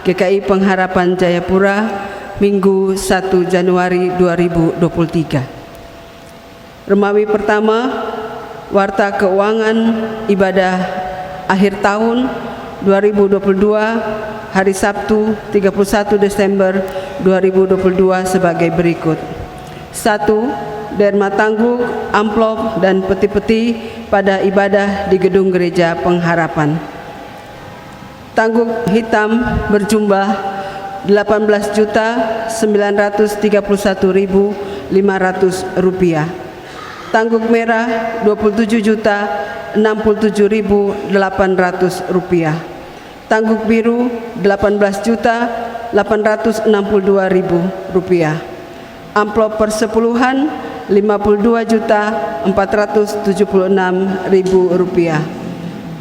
GKI Pengharapan Jayapura, Minggu 1 Januari 2023. Remawi pertama, Warta Keuangan Ibadah Akhir Tahun 2022, hari Sabtu 31 Desember 2022 sebagai berikut. 1. Derma tangguk, amplop, dan peti-peti pada ibadah di Gedung Gereja Pengharapan. Tangguk hitam berjumlah Rp18.931.500. Tangguk merah Rp27.067.800. Tangguk biru Rp18.862.000. Amplop persepuluhan Rp52.476.000.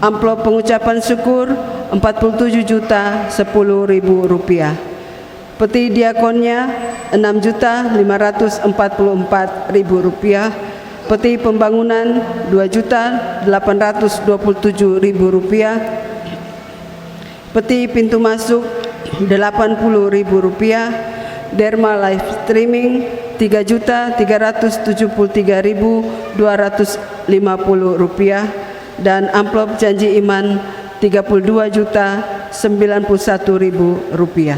Amplop pengucapan syukur Rp47.010.000. Peti diakonnya Rp6.544.000. Peti pembangunan Rp2.827.000. Peti pintu masuk Rp80.000. Derma live streaming Rp3.373.250 dan amplop janji iman Rp32.091.000.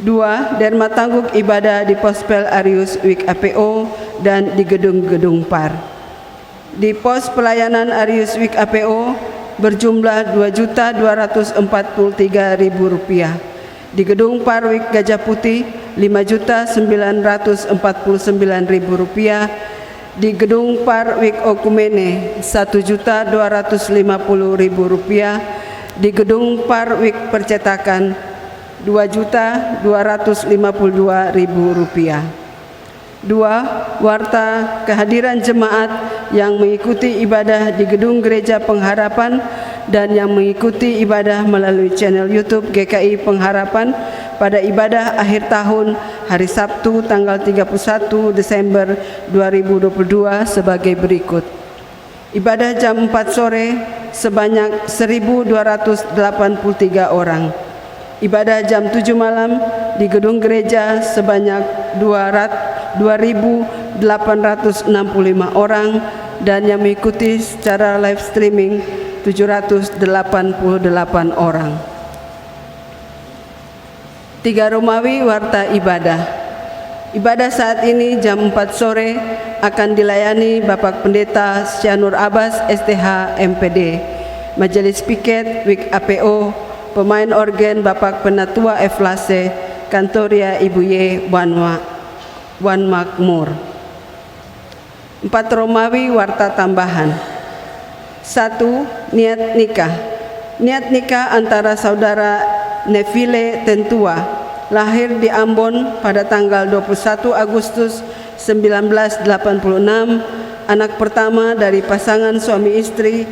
2. Derma tangguk ibadah di Pospel Arius Wik APO dan di gedung-gedung PAR. Di pos pelayanan Arius Wik APO berjumlah Rp2.243.000. Di gedung Parwik Gajah Putih Rp5.949.000. Di gedung Parwik Okumene Rp1.250.000. Di gedung Parwik Percetakan Rp2.252.000. 2. Warta kehadiran jemaat yang mengikuti ibadah di Gedung Gereja Pengharapan dan yang mengikuti ibadah melalui channel YouTube GKI Pengharapan pada ibadah akhir tahun hari Sabtu tanggal 31 Desember 2022 sebagai berikut. Ibadah jam 4 sore sebanyak 1.283 orang. Ibadah jam 7 malam di gedung gereja sebanyak 2.865 orang dan yang mengikuti secara live streaming 788 orang. 3. Romawi Warta Ibadah. Ibadah saat ini jam 4 sore akan dilayani Bapak Pendeta Syanur Abbas STH MPD, Majelis Piket Wik APO, pemain organ Bapak Penatua Eflase, Kantoria Ibu Y Wan Makmur. 4. Romawi Warta Tambahan. 1. Niat nikah. Niat nikah antara saudara Neville Tentua, lahir di Ambon pada tanggal 21 Agustus 1986, anak pertama dari pasangan suami istri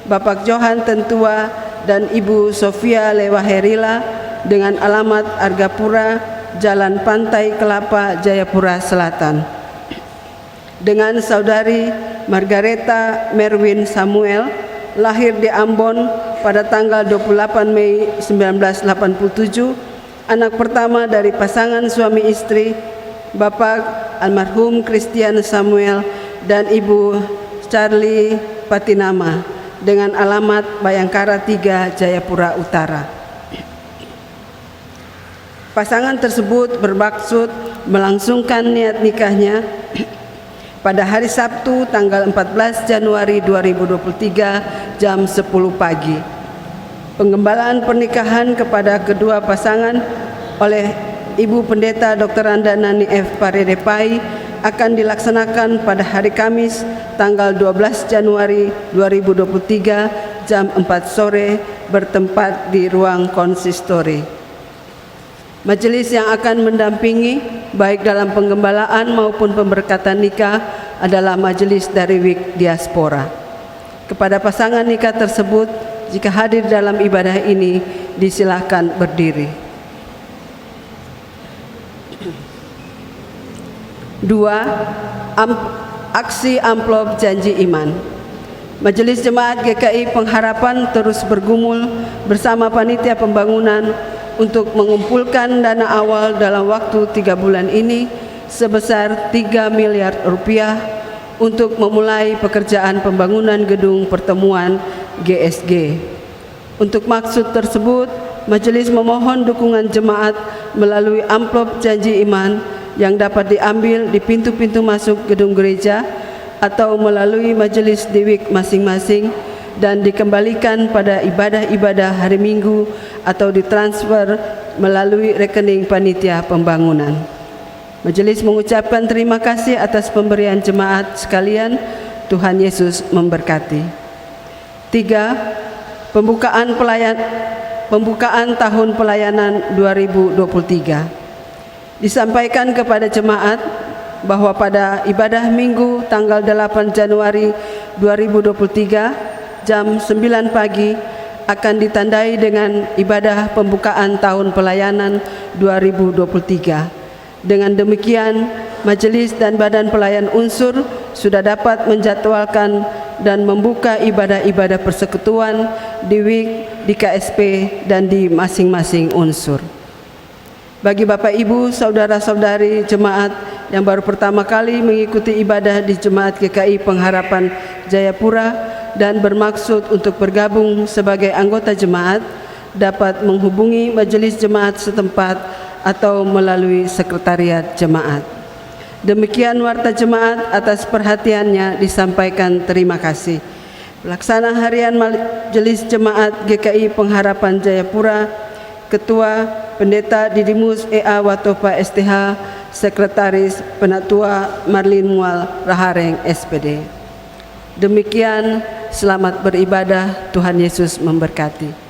Bapak Johan Tentua dan Ibu Sofia Lewaherila dengan alamat Argapura, Jalan Pantai Kelapa, Jayapura Selatan. Dengan saudari Margareta Merwin Samuel, lahir di Ambon pada tanggal 28 Mei 1987, anak pertama dari pasangan suami istri Bapak almarhum Christian Samuel dan Ibu Charlie Patinama dengan alamat Bayangkara 3, Jayapura Utara. Pasangan tersebut bermaksud melangsungkan niat nikahnya pada hari Sabtu tanggal 14 Januari 2023 jam 10 pagi. Penggembalaan pernikahan kepada kedua pasangan oleh Ibu Pendeta Dr. Anda Nani F. Paredepai akan dilaksanakan pada hari Kamis tanggal 12 Januari 2023 jam 4 sore bertempat di ruang konsistori. Majelis yang akan mendampingi baik dalam penggembalaan maupun pemberkatan nikah adalah majelis dari Wik Diaspora. Kepada pasangan nikah tersebut, jika hadir dalam ibadah ini, disilahkan berdiri. 2. Aksi amplop janji iman. Majelis Jemaat GKI Pengharapan terus bergumul bersama panitia pembangunan untuk mengumpulkan dana awal dalam waktu 3 bulan ini sebesar 3 miliar rupiah untuk memulai pekerjaan pembangunan gedung pertemuan GSG. Untuk maksud tersebut, majelis memohon dukungan jemaat melalui amplop janji iman yang dapat diambil di pintu-pintu masuk gedung gereja atau melalui majelis diwik masing-masing dan dikembalikan pada ibadah-ibadah hari Minggu atau ditransfer melalui rekening panitia pembangunan. Majelis mengucapkan terima kasih atas pemberian jemaat sekalian. Tuhan Yesus memberkati. 3. Pembukaan tahun pelayanan 2023. Disampaikan kepada jemaat bahwa pada ibadah Minggu tanggal 8 Januari 2023 jam 9 pagi akan ditandai dengan ibadah pembukaan tahun pelayanan 2023. Dengan demikian, majelis dan badan pelayan unsur sudah dapat menjadwalkan dan membuka ibadah-ibadah persekutuan di WIK, di KSP, dan di masing-masing unsur. Bagi Bapak Ibu, saudara-saudari jemaat yang baru pertama kali mengikuti ibadah di Jemaat GKI Pengharapan Jayapura dan bermaksud untuk bergabung sebagai anggota jemaat, dapat menghubungi majelis jemaat setempat atau melalui sekretariat jemaat. Demikian warta jemaat, atas perhatiannya disampaikan terima kasih. Pelaksana harian Majelis Jemaat GKI Pengharapan Jayapura, Ketua Pendeta Didimus E.A. Watopa STH, Sekretaris Penatua Marlin Mual Rahareng SPD. Demikian, selamat beribadah, Tuhan Yesus memberkati.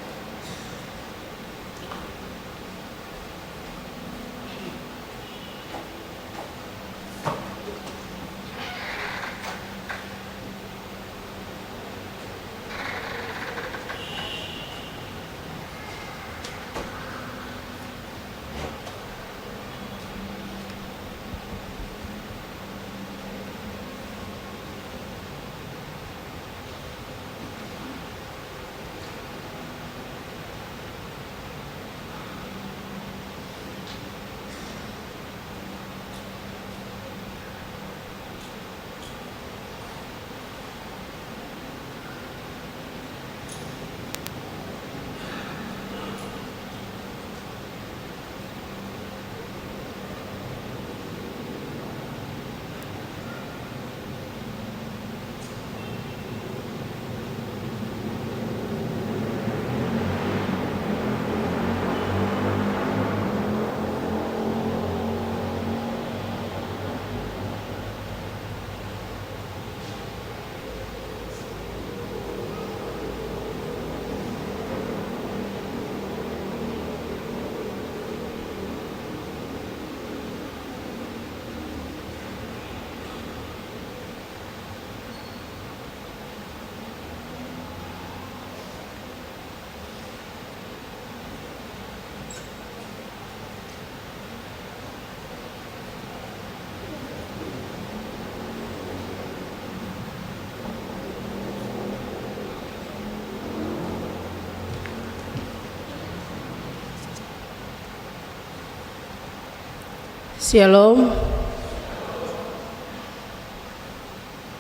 Shalom.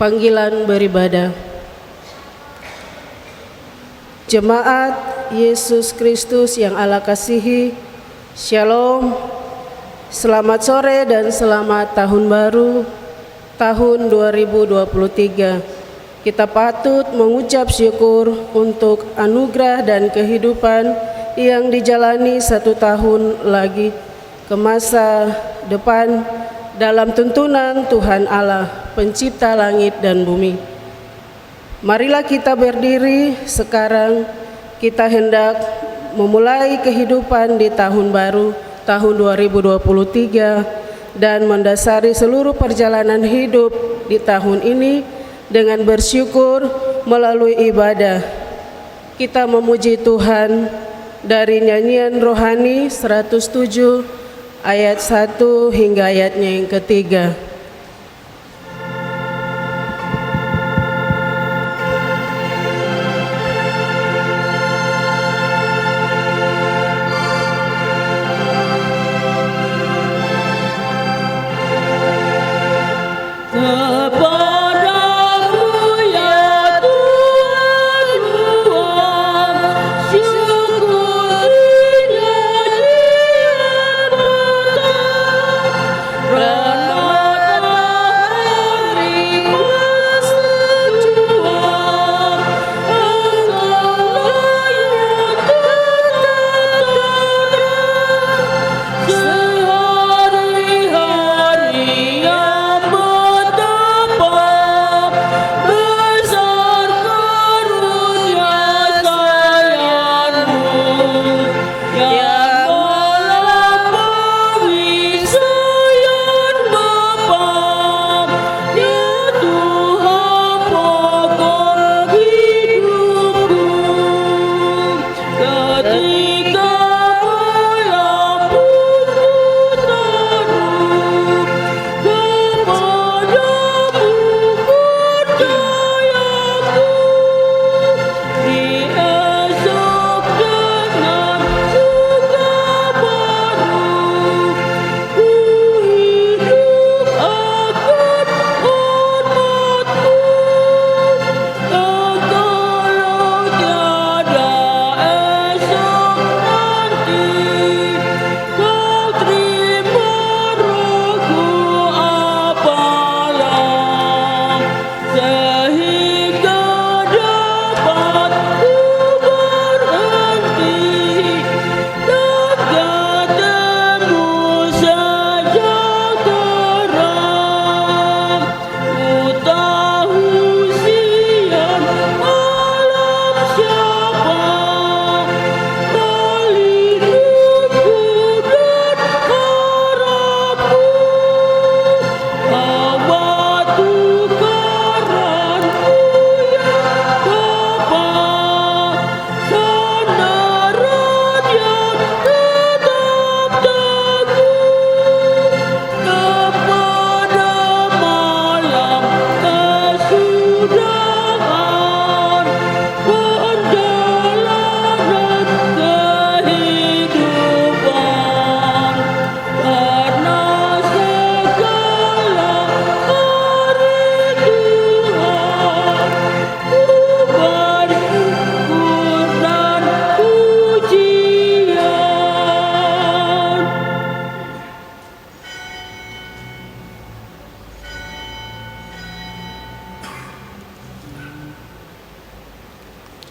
Panggilan beribadah. Jemaat Yesus Kristus yang Allah kasihi, Shalom. Selamat sore dan selamat tahun baru tahun 2023. Kita patut mengucap syukur untuk anugerah dan kehidupan yang dijalani 1 tahun lagi ke masa depan dalam tuntunan Tuhan Allah, pencipta langit dan bumi. Marilah kita berdiri sekarang, kita hendak memulai kehidupan di tahun baru, tahun 2023, dan mendasari seluruh perjalanan hidup di tahun ini dengan bersyukur melalui ibadah. Kita memuji Tuhan dari nyanyian rohani 107 ayat 1 hingga ayatnya yang ketiga.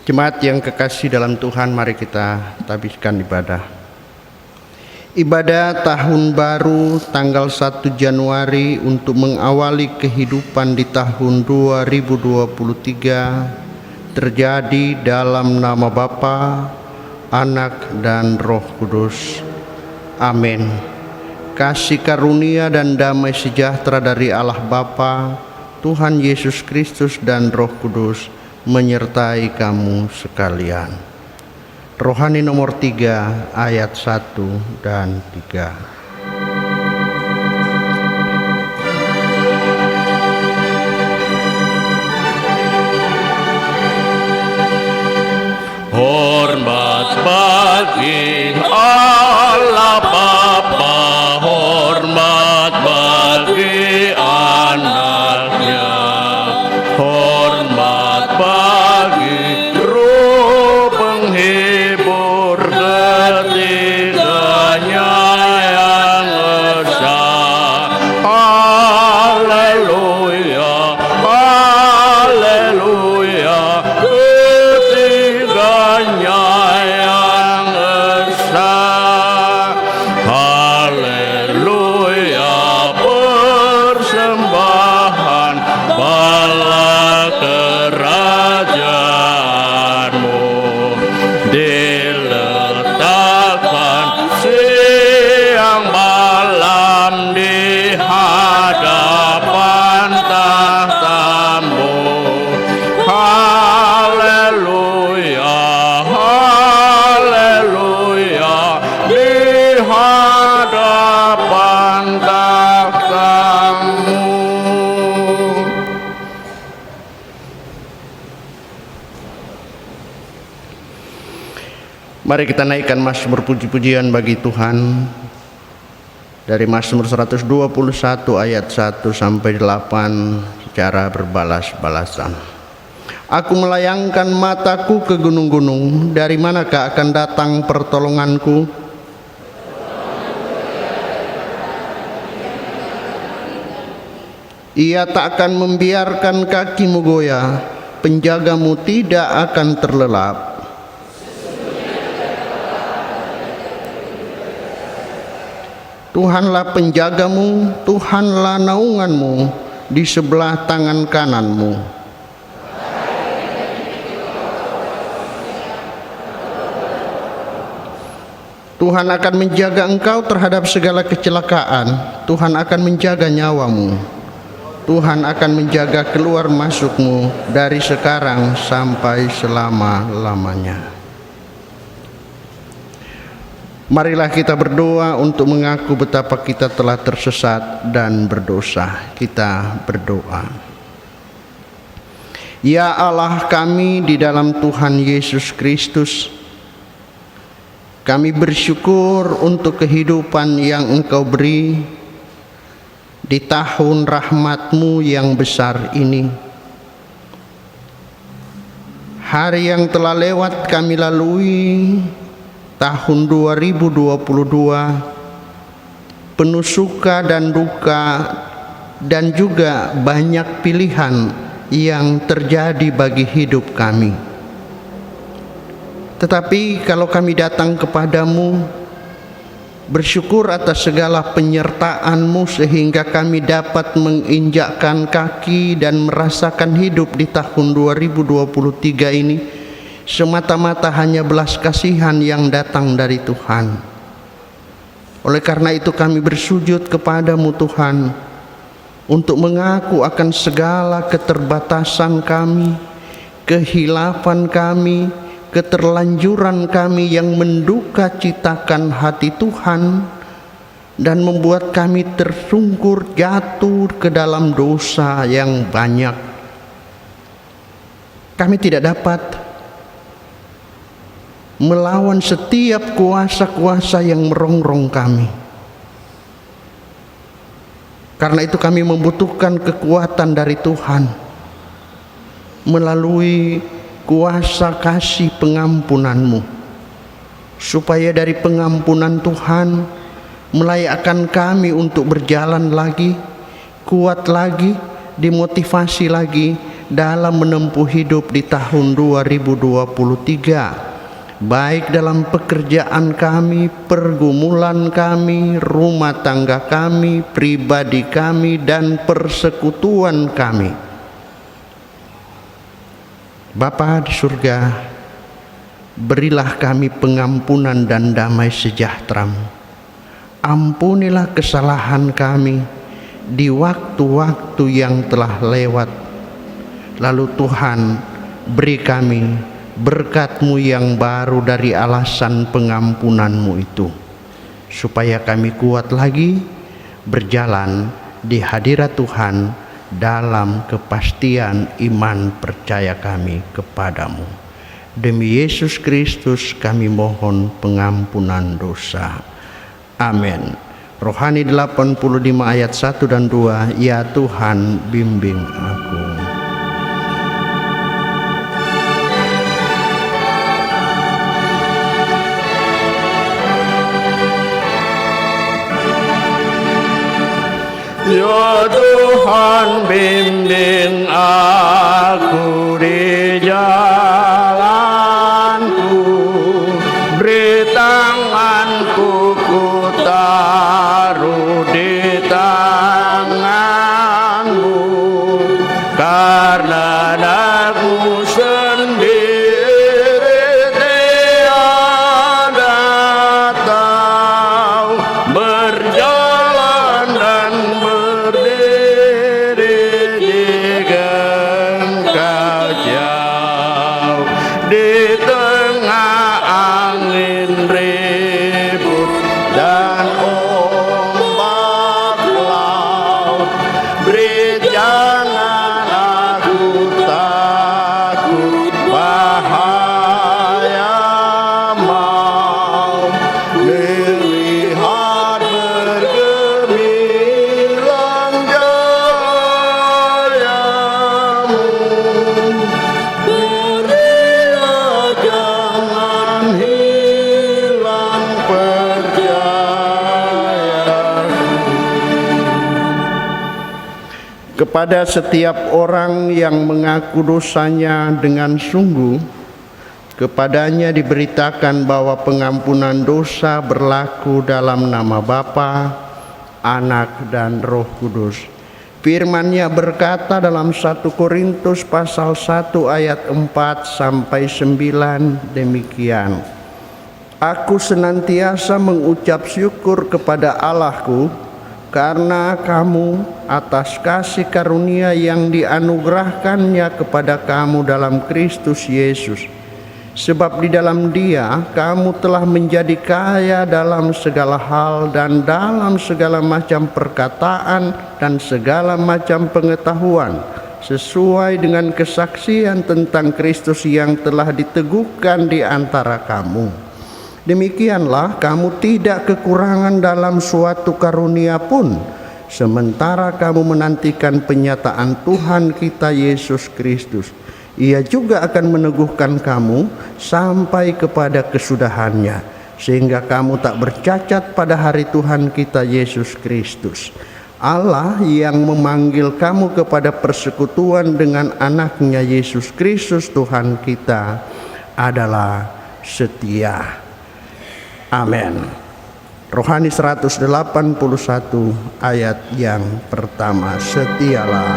Jemaat yang kekasih dalam Tuhan, mari kita tabiskan ibadah. Ibadah tahun baru tanggal 1 Januari untuk mengawali kehidupan di tahun 2023 terjadi dalam nama Bapa, Anak, dan Roh Kudus. Amin. Kasih karunia dan damai sejahtera dari Allah Bapa, Tuhan Yesus Kristus, dan Roh Kudus menyertai kamu sekalian. Rohani nomor 3 ayat 1 dan 3. Hormat bagi Allah Bapa, hormat bagi anaknya, hormat bagi Roh penghibur ketiganya yang esa. Haleluya, haleluya, ketiganya yang esa. Haleluya, persembahan bala kerajaanmu diletakkan siang malam di hadapan tahtamu. Haleluya, haleluya, di hadapan tahtamu. Mari kita naikkan mazmur puji-pujian bagi Tuhan dari Mazmur 121 ayat 1 sampai 8 secara berbalas-balasan. Aku melayangkan mataku ke gunung-gunung, dari manakah akan datang pertolonganku? Ia tak akan membiarkan kakimu goyah, penjagamu tidak akan terlelap. Tuhanlah penjagamu, Tuhanlah naunganmu di sebelah tangan kananmu. Tuhan akan menjaga engkau terhadap segala kecelakaan. Tuhan akan menjaga nyawamu. Tuhan akan menjaga keluar masukmu dari sekarang sampai selama-lamanya. Marilah kita berdoa untuk mengaku betapa kita telah tersesat dan berdosa. Kita berdoa. Ya Allah kami di dalam Tuhan Yesus Kristus, kami bersyukur untuk kehidupan yang Engkau beri di tahun rahmat-Mu yang besar ini. Hari yang telah lewat kami lalui, tahun 2022, penuh suka dan duka dan juga banyak pilihan yang terjadi bagi hidup kami. Tetapi kalau kami datang kepadamu, bersyukur atas segala penyertaan-Mu sehingga kami dapat menginjakkan kaki dan merasakan hidup di tahun 2023 ini semata-mata hanya belas kasihan yang datang dari Tuhan. Oleh karena itu kami bersujud kepadamu Tuhan, untuk mengaku akan segala keterbatasan kami, kehilafan kami, keterlanjuran kami yang menduka citakan hati Tuhan dan membuat kami tersungkur jatuh ke dalam dosa yang banyak. Kami tidak dapat melawan setiap kuasa-kuasa yang merongrong kami. Karena itu kami membutuhkan kekuatan dari Tuhan melalui kuasa kasih pengampunan-Mu, supaya dari pengampunan Tuhan melayakkan kami untuk berjalan lagi, kuat lagi, dimotivasi lagi dalam menempuh hidup di tahun 2023, baik dalam pekerjaan kami, pergumulan kami, rumah tangga kami, pribadi kami, dan persekutuan kami. Bapa di surga, berilah kami pengampunan dan damai sejahtera-Mu. Ampunilah kesalahan kami di waktu-waktu yang telah lewat. Lalu Tuhan, beri kami berkat-Mu yang baru dari alasan pengampunan-Mu itu, supaya kami kuat lagi berjalan di hadirat Tuhan dalam kepastian iman percaya kami kepadamu. Demi Yesus Kristus kami mohon pengampunan dosa. Amin. Rohani 85 ayat 1 dan 2. Ya Tuhan, bimbing aku. Ya Tuhan, bimbing aku di jalanku, beri tanganku ku taruh di tangan-Mu, karena aku sendiri tiada tahu berjalan dan berdiri jika Engkau jauh di tengah angin ribut dan ombak laut. Beri jangan aku takut bahaya maut, melihat bergemilang jayamu. Berilah jangan hilang percayaku. Kepada setiap orang yang mengaku dosanya dengan sungguh, kepadanya diberitakan bahwa pengampunan dosa berlaku dalam nama Bapa, Anak, dan Roh Kudus. Firman-Nya berkata dalam 1 Korintus pasal 1 ayat 4 sampai 9 demikian. Aku senantiasa mengucap syukur kepada Allahku karena kamu atas kasih karunia yang dianugerahkannya kepada kamu dalam Kristus Yesus. Sebab di dalam Dia kamu telah menjadi kaya dalam segala hal dan dalam segala macam perkataan dan segala macam pengetahuan, sesuai dengan kesaksian tentang Kristus yang telah diteguhkan di antara kamu. Demikianlah kamu tidak kekurangan dalam suatu karunia pun, sementara kamu menantikan penyataan Tuhan kita Yesus Kristus. Ia juga akan meneguhkan kamu sampai kepada kesudahannya, sehingga kamu tak bercacat pada hari Tuhan kita Yesus Kristus. Allah yang memanggil kamu kepada persekutuan dengan anaknya Yesus Kristus Tuhan kita adalah setia. Amin. Rohani 181 ayat yang pertama. Setialah.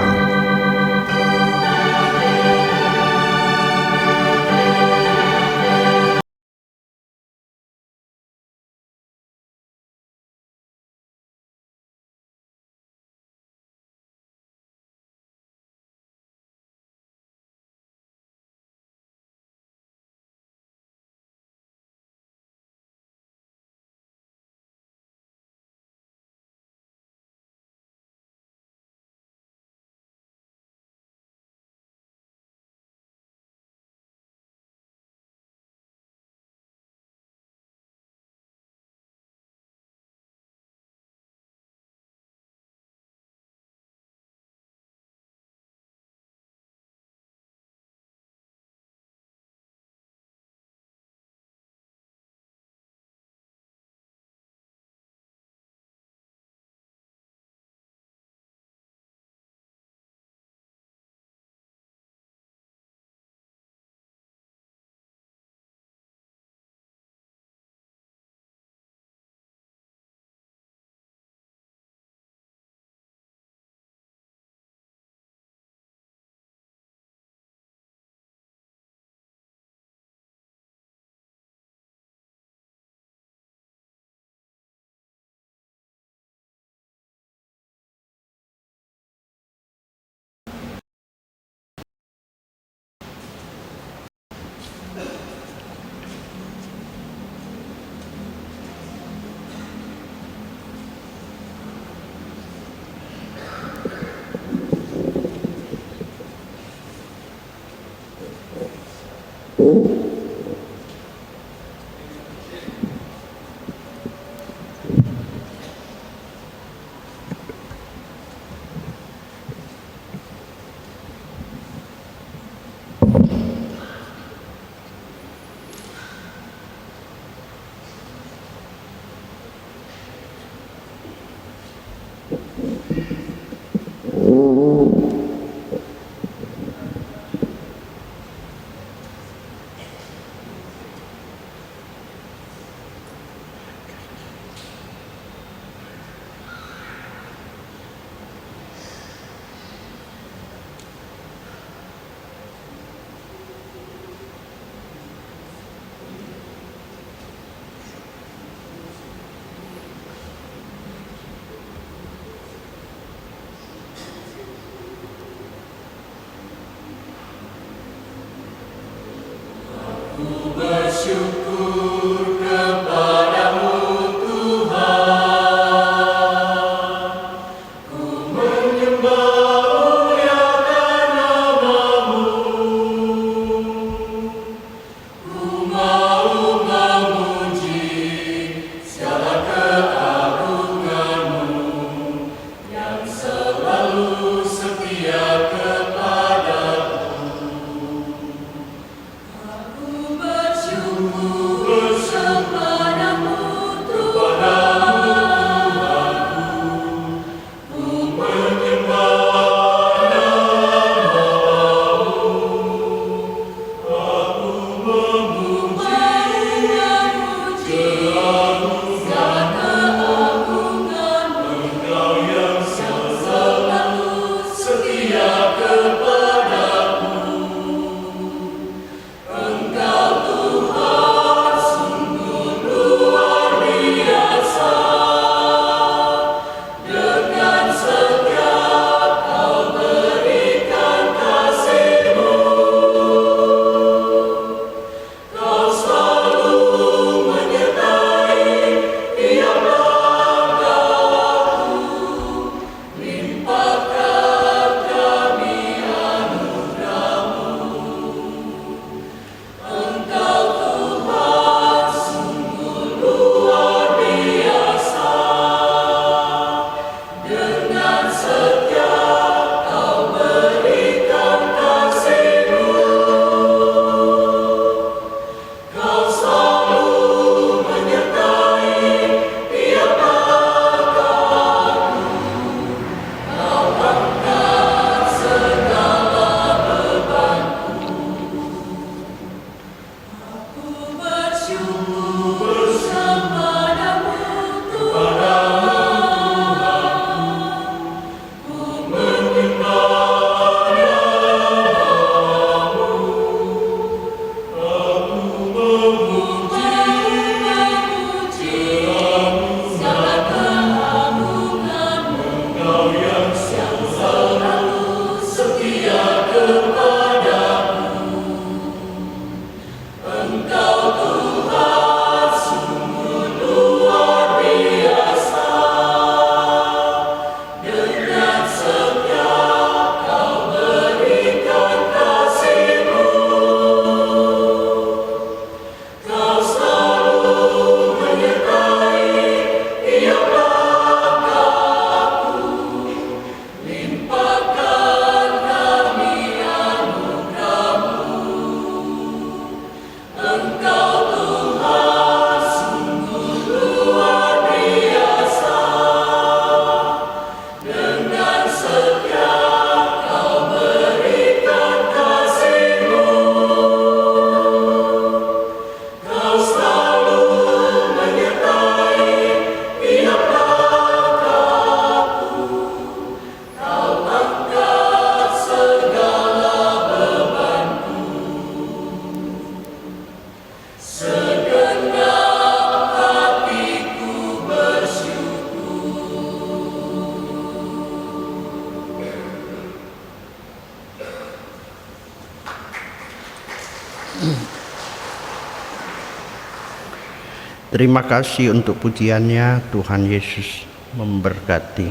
Terima kasih untuk pujiannya. Tuhan Yesus memberkati.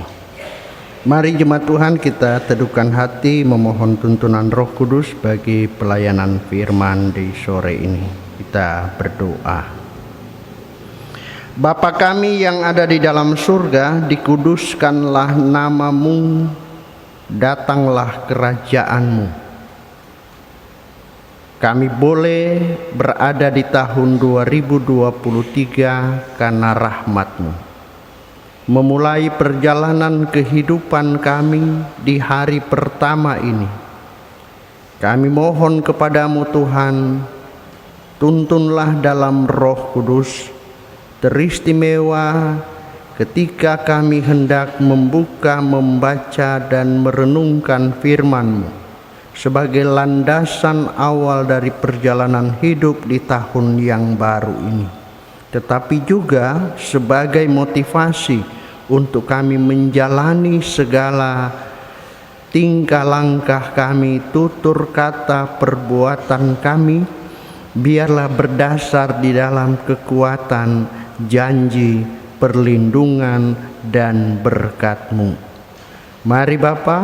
Mari jemaat Tuhan kita teduhkan hati memohon tuntunan Roh Kudus bagi pelayanan firman di sore ini. Kita berdoa. Bapa kami yang ada di dalam surga, dikuduskanlah namamu, datanglah kerajaanmu. Kami boleh berada di tahun 2023 karena rahmat-Mu. Memulai perjalanan kehidupan kami di hari pertama ini, kami mohon kepadamu Tuhan, tuntunlah dalam Roh Kudus, teristimewa ketika kami hendak membuka, membaca dan merenungkan firman-Mu sebagai landasan awal dari perjalanan hidup di tahun yang baru ini, tetapi juga sebagai motivasi untuk kami menjalani segala tingkah langkah kami, tutur kata, perbuatan kami, biarlah berdasar di dalam kekuatan, janji, perlindungan, dan berkat-Mu. Mari Bapa,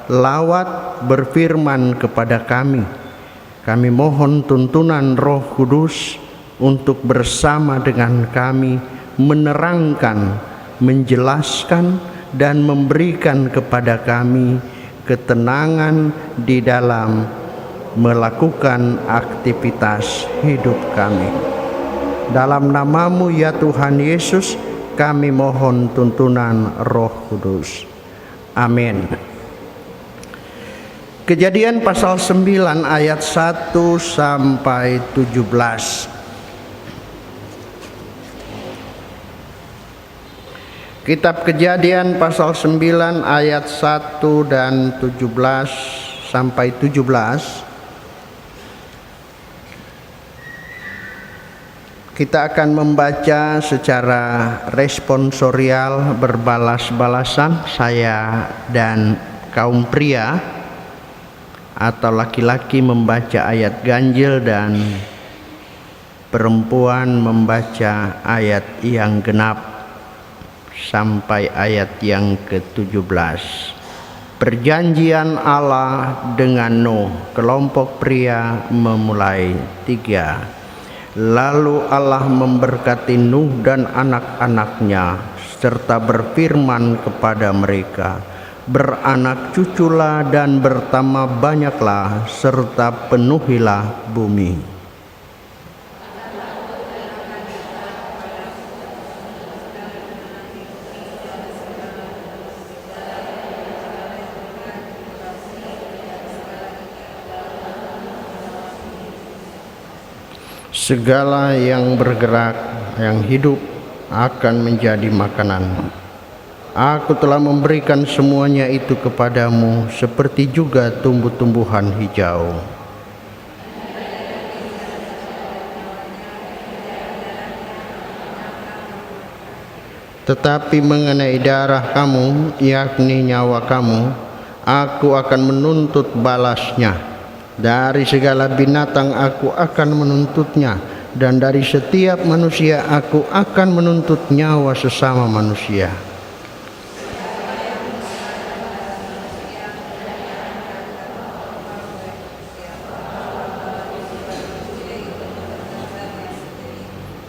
lawat berfirman kepada kami. Kami mohon tuntunan Roh Kudus untuk bersama dengan kami menerangkan, menjelaskan dan memberikan kepada kami ketenangan di dalam melakukan aktivitas hidup kami. Dalam nama-Mu ya Tuhan Yesus, kami mohon tuntunan Roh Kudus. Amin. Kejadian pasal 9 ayat 1 sampai 17. Kitab Kejadian pasal 9 ayat 1 dan 17 sampai 17. Kita akan membaca secara responsorial, berbalas-balasan, saya dan kaum pria atau laki-laki membaca ayat ganjil dan perempuan membaca ayat yang genap sampai ayat yang ke-17. Perjanjian Allah dengan Nuh, kelompok pria memulai 3. Lalu Allah memberkati Nuh dan anak-anaknya serta berfirman kepada mereka, beranak cuculah dan bertambah banyaklah serta penuhilah bumi. Segala yang bergerak, yang hidup akan menjadi makanan. Aku telah memberikan semuanya itu kepadamu, seperti juga tumbuh-tumbuhan hijau. Tetapi mengenai darah kamu, yakni nyawa kamu, aku akan menuntut balasnya. Dari segala binatang aku akan menuntutnya, dan dari setiap manusia aku akan menuntut nyawa sesama manusia.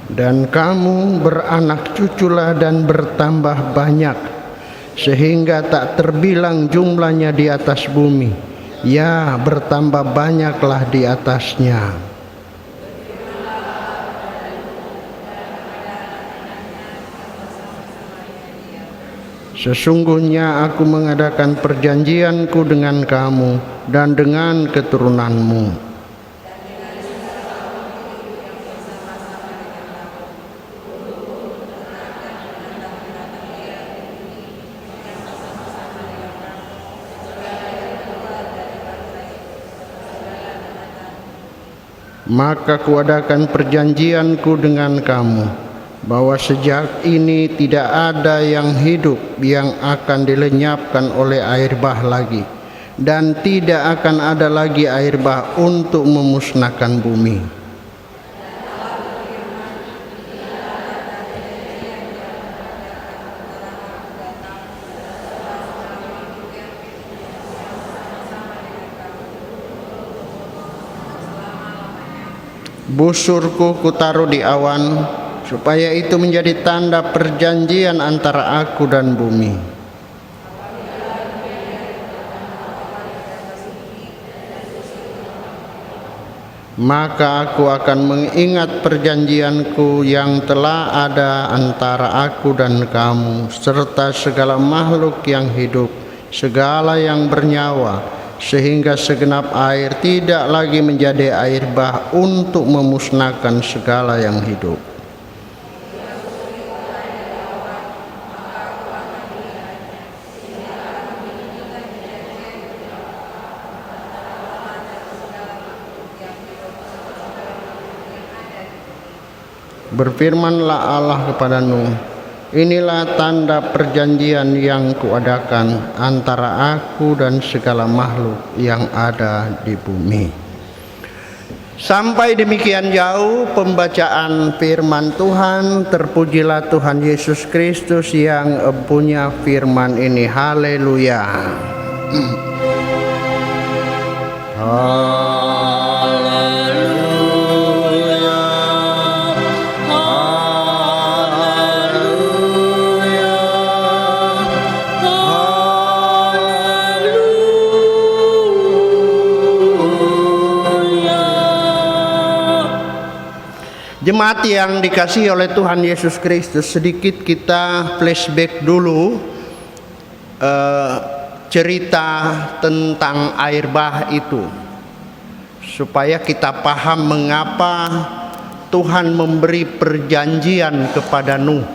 Dan kamu beranak cuculah dan bertambah banyak, sehingga tak terbilang jumlahnya di atas bumi. Ya, bertambah banyaklah di atasnya. Sesungguhnya aku mengadakan perjanjianku dengan kamu dan dengan keturunanmu. Maka kuadakan perjanjianku dengan kamu, bahwa sejak ini tidak ada yang hidup yang akan dilenyapkan oleh air bah lagi, dan tidak akan ada lagi air bah untuk memusnahkan bumi. Busurku kutaruh di awan, supaya itu menjadi tanda perjanjian antara aku dan bumi. Maka aku akan mengingat perjanjianku yang telah ada antara aku dan kamu, serta segala makhluk yang hidup, segala yang bernyawa, sehingga segenap air tidak lagi menjadi air bah untuk memusnahkan segala yang hidup. Berfirmanlah Allah kepada Nuh, inilah tanda perjanjian yang kuadakan antara aku dan segala makhluk yang ada di bumi. Sampai demikian jauh pembacaan firman Tuhan. Terpujilah Tuhan Yesus Kristus yang punya firman ini. Haleluya. Jemaat yang dikasihi oleh Tuhan Yesus Kristus, sedikit kita flashback dulu cerita tentang air bah itu, supaya kita paham mengapa Tuhan memberi perjanjian kepada Nuh.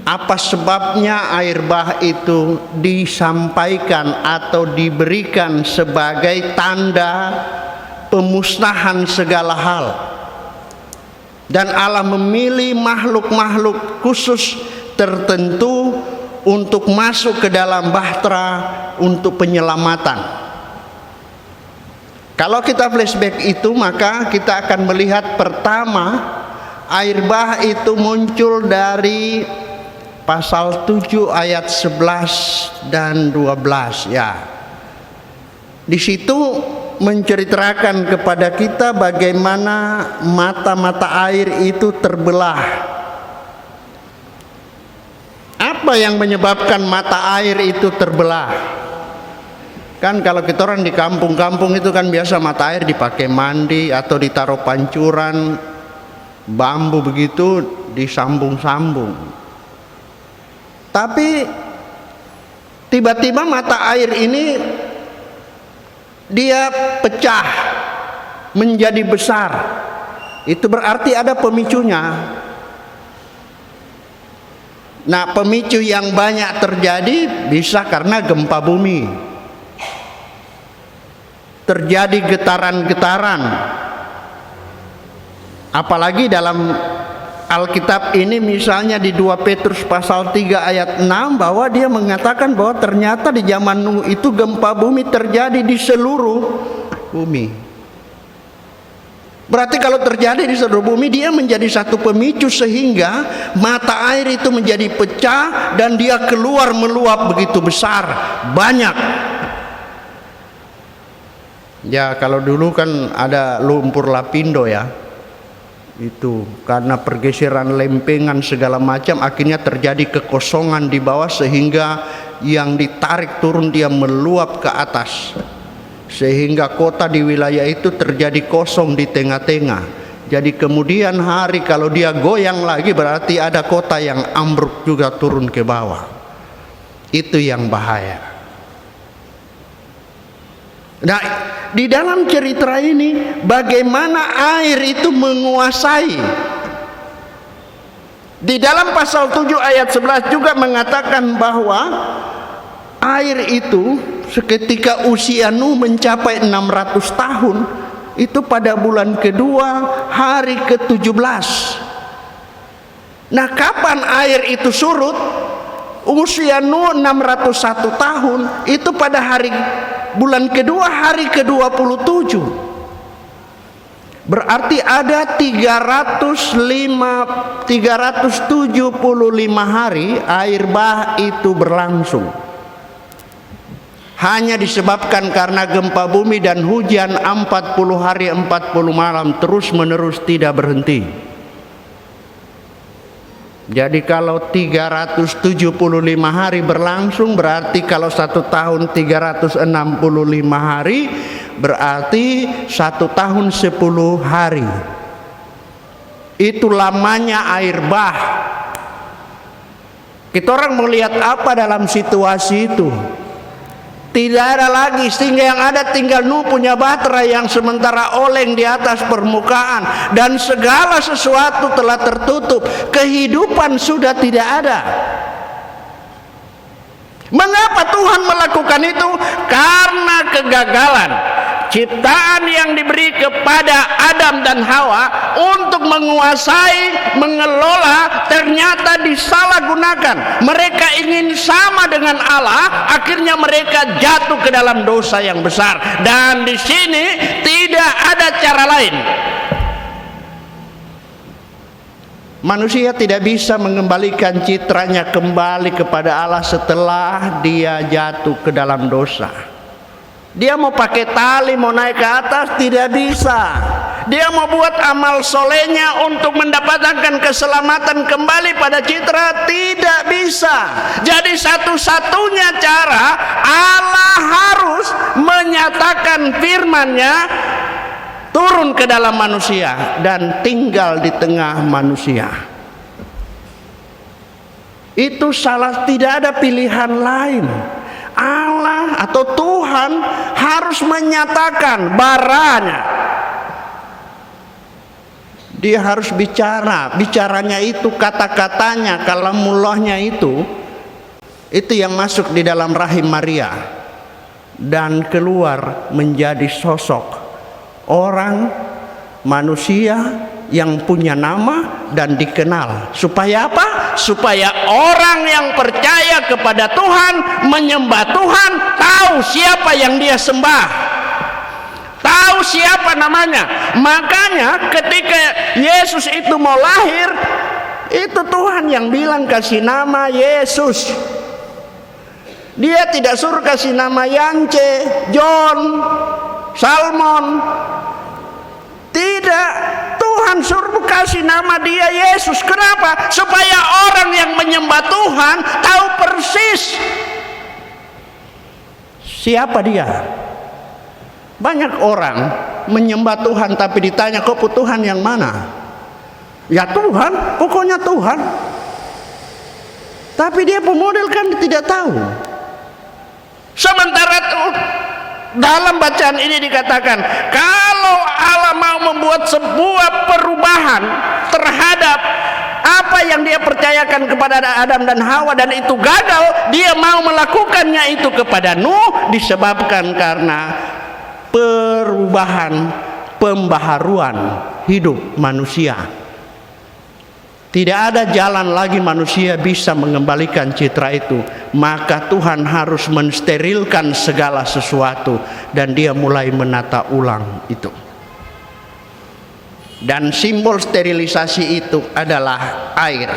Apa sebabnya air bah itu disampaikan atau diberikan sebagai tanda pemusnahan segala hal. Dan Allah memilih makhluk-makhluk khusus tertentu untuk masuk ke dalam bahtera untuk penyelamatan. Kalau kita flashback itu, maka kita akan melihat pertama air bah itu muncul dari pasal 7 ayat 11 dan 12 ya. Di situ menceritakan kepada kita bagaimana mata-mata air itu terbelah. Apa yang menyebabkan mata air itu terbelah? Kan kalau kita orang di kampung-kampung itu kan biasa mata air dipakai mandi atau ditaruh pancuran bambu begitu disambung-sambung. Tapi tiba-tiba mata air ini dia pecah menjadi besar. Itu berarti ada pemicunya. Nah, pemicu yang banyak terjadi bisa karena gempa bumi, terjadi getaran-getaran. Apalagi dalam Alkitab ini misalnya di 2 Petrus pasal 3 ayat 6 bahwa dia mengatakan bahwa ternyata di zaman Nuh itu gempa bumi terjadi di seluruh bumi. Berarti kalau terjadi di seluruh bumi, dia menjadi satu pemicu sehingga mata air itu menjadi pecah dan dia keluar meluap begitu besar, banyak. Ya kalau dulu kan ada lumpur lapindo ya, itu karena pergeseran lempengan segala macam akhirnya terjadi kekosongan di bawah sehingga yang ditarik turun dia meluap ke atas, sehingga kota di wilayah itu terjadi kosong di tengah-tengah. Jadi kemudian hari kalau dia goyang lagi berarti ada kota yang ambruk juga turun ke bawah. Itu yang bahaya. Nah, di dalam cerita ini bagaimana air itu menguasai. Di dalam pasal 7 ayat 11 juga mengatakan bahwa air itu seketika usia Nuh mencapai 600 tahun, itu pada bulan kedua hari ke-17. Nah, kapan air itu surut? Usia Nuh 601 tahun, itu pada hari bulan kedua hari ke-27. Berarti ada 375 hari air bah itu berlangsung. hanya disebabkan karena gempa bumi dan hujan 40 hari 40 malam terus menerus tidak berhenti. Jadi kalau 375 hari berlangsung, berarti kalau 1 tahun 365 hari, berarti 1 tahun 10 hari. Itu lamanya air bah. Kita orang melihat apa dalam situasi itu? Tidak ada lagi, sehingga yang ada tinggal Nuh punya bahtera yang sementara oleng di atas permukaan, dan segala sesuatu telah tertutup. Kehidupan sudah tidak ada. Mengapa Tuhan melakukan itu? Karena kegagalan ciptaan yang diberi kepada Adam dan Hawa untuk menguasai, mengelola, ternyata disalahgunakan. Mereka ingin sama dengan Allah, akhirnya mereka jatuh ke dalam dosa yang besar. Dan di sini tidak ada cara lain. Manusia tidak bisa mengembalikan citranya kembali kepada Allah setelah dia jatuh ke dalam dosa. Dia mau pakai tali, mau naik ke atas, tidak bisa. Dia mau buat amal solehnya untuk mendapatkan keselamatan kembali pada citra, tidak bisa. Jadi satu-satunya cara, Allah harus menyatakan firman-Nya turun ke dalam manusia dan tinggal di tengah manusia. Itu salah, tidak ada pilihan lain. Allah atau Tuhan harus menyatakan baranya. Dia harus bicara, bicaranya itu, kata-katanya, kalamullahnya itu yang masuk di dalam rahim Maria dan keluar menjadi sosok orang manusia yang punya nama dan dikenal. Supaya apa? Supaya orang yang percaya kepada Tuhan, menyembah Tuhan, tahu siapa yang dia sembah, tahu siapa namanya. Makanya ketika Yesus itu mau lahir, itu Tuhan yang bilang kasih nama Yesus. Dia tidak suruh kasih nama Yance, John, Salmon. Tidak, Tuhan suruh kasih nama dia Yesus. Kenapa? Supaya orang yang menyembah Tuhan tahu persis siapa dia. Banyak orang menyembah Tuhan tapi ditanya, kok Tuhan yang mana? Ya Tuhan, pokoknya Tuhan. Tapi dia pemodel kan tidak tahu. Sementara dalam bacaan ini dikatakan, kalau Allah mau membuat sebuah perubahan terhadap apa yang dia percayakan kepada Adam dan Hawa dan itu gagal, dia mau melakukannya itu kepada Nuh disebabkan karena perubahan, pembaharuan hidup manusia. Tidak ada jalan lagi manusia bisa mengembalikan citra itu. Maka Tuhan harus mensterilkan segala sesuatu dan dia mulai menata ulang itu. Dan simbol sterilisasi itu adalah air.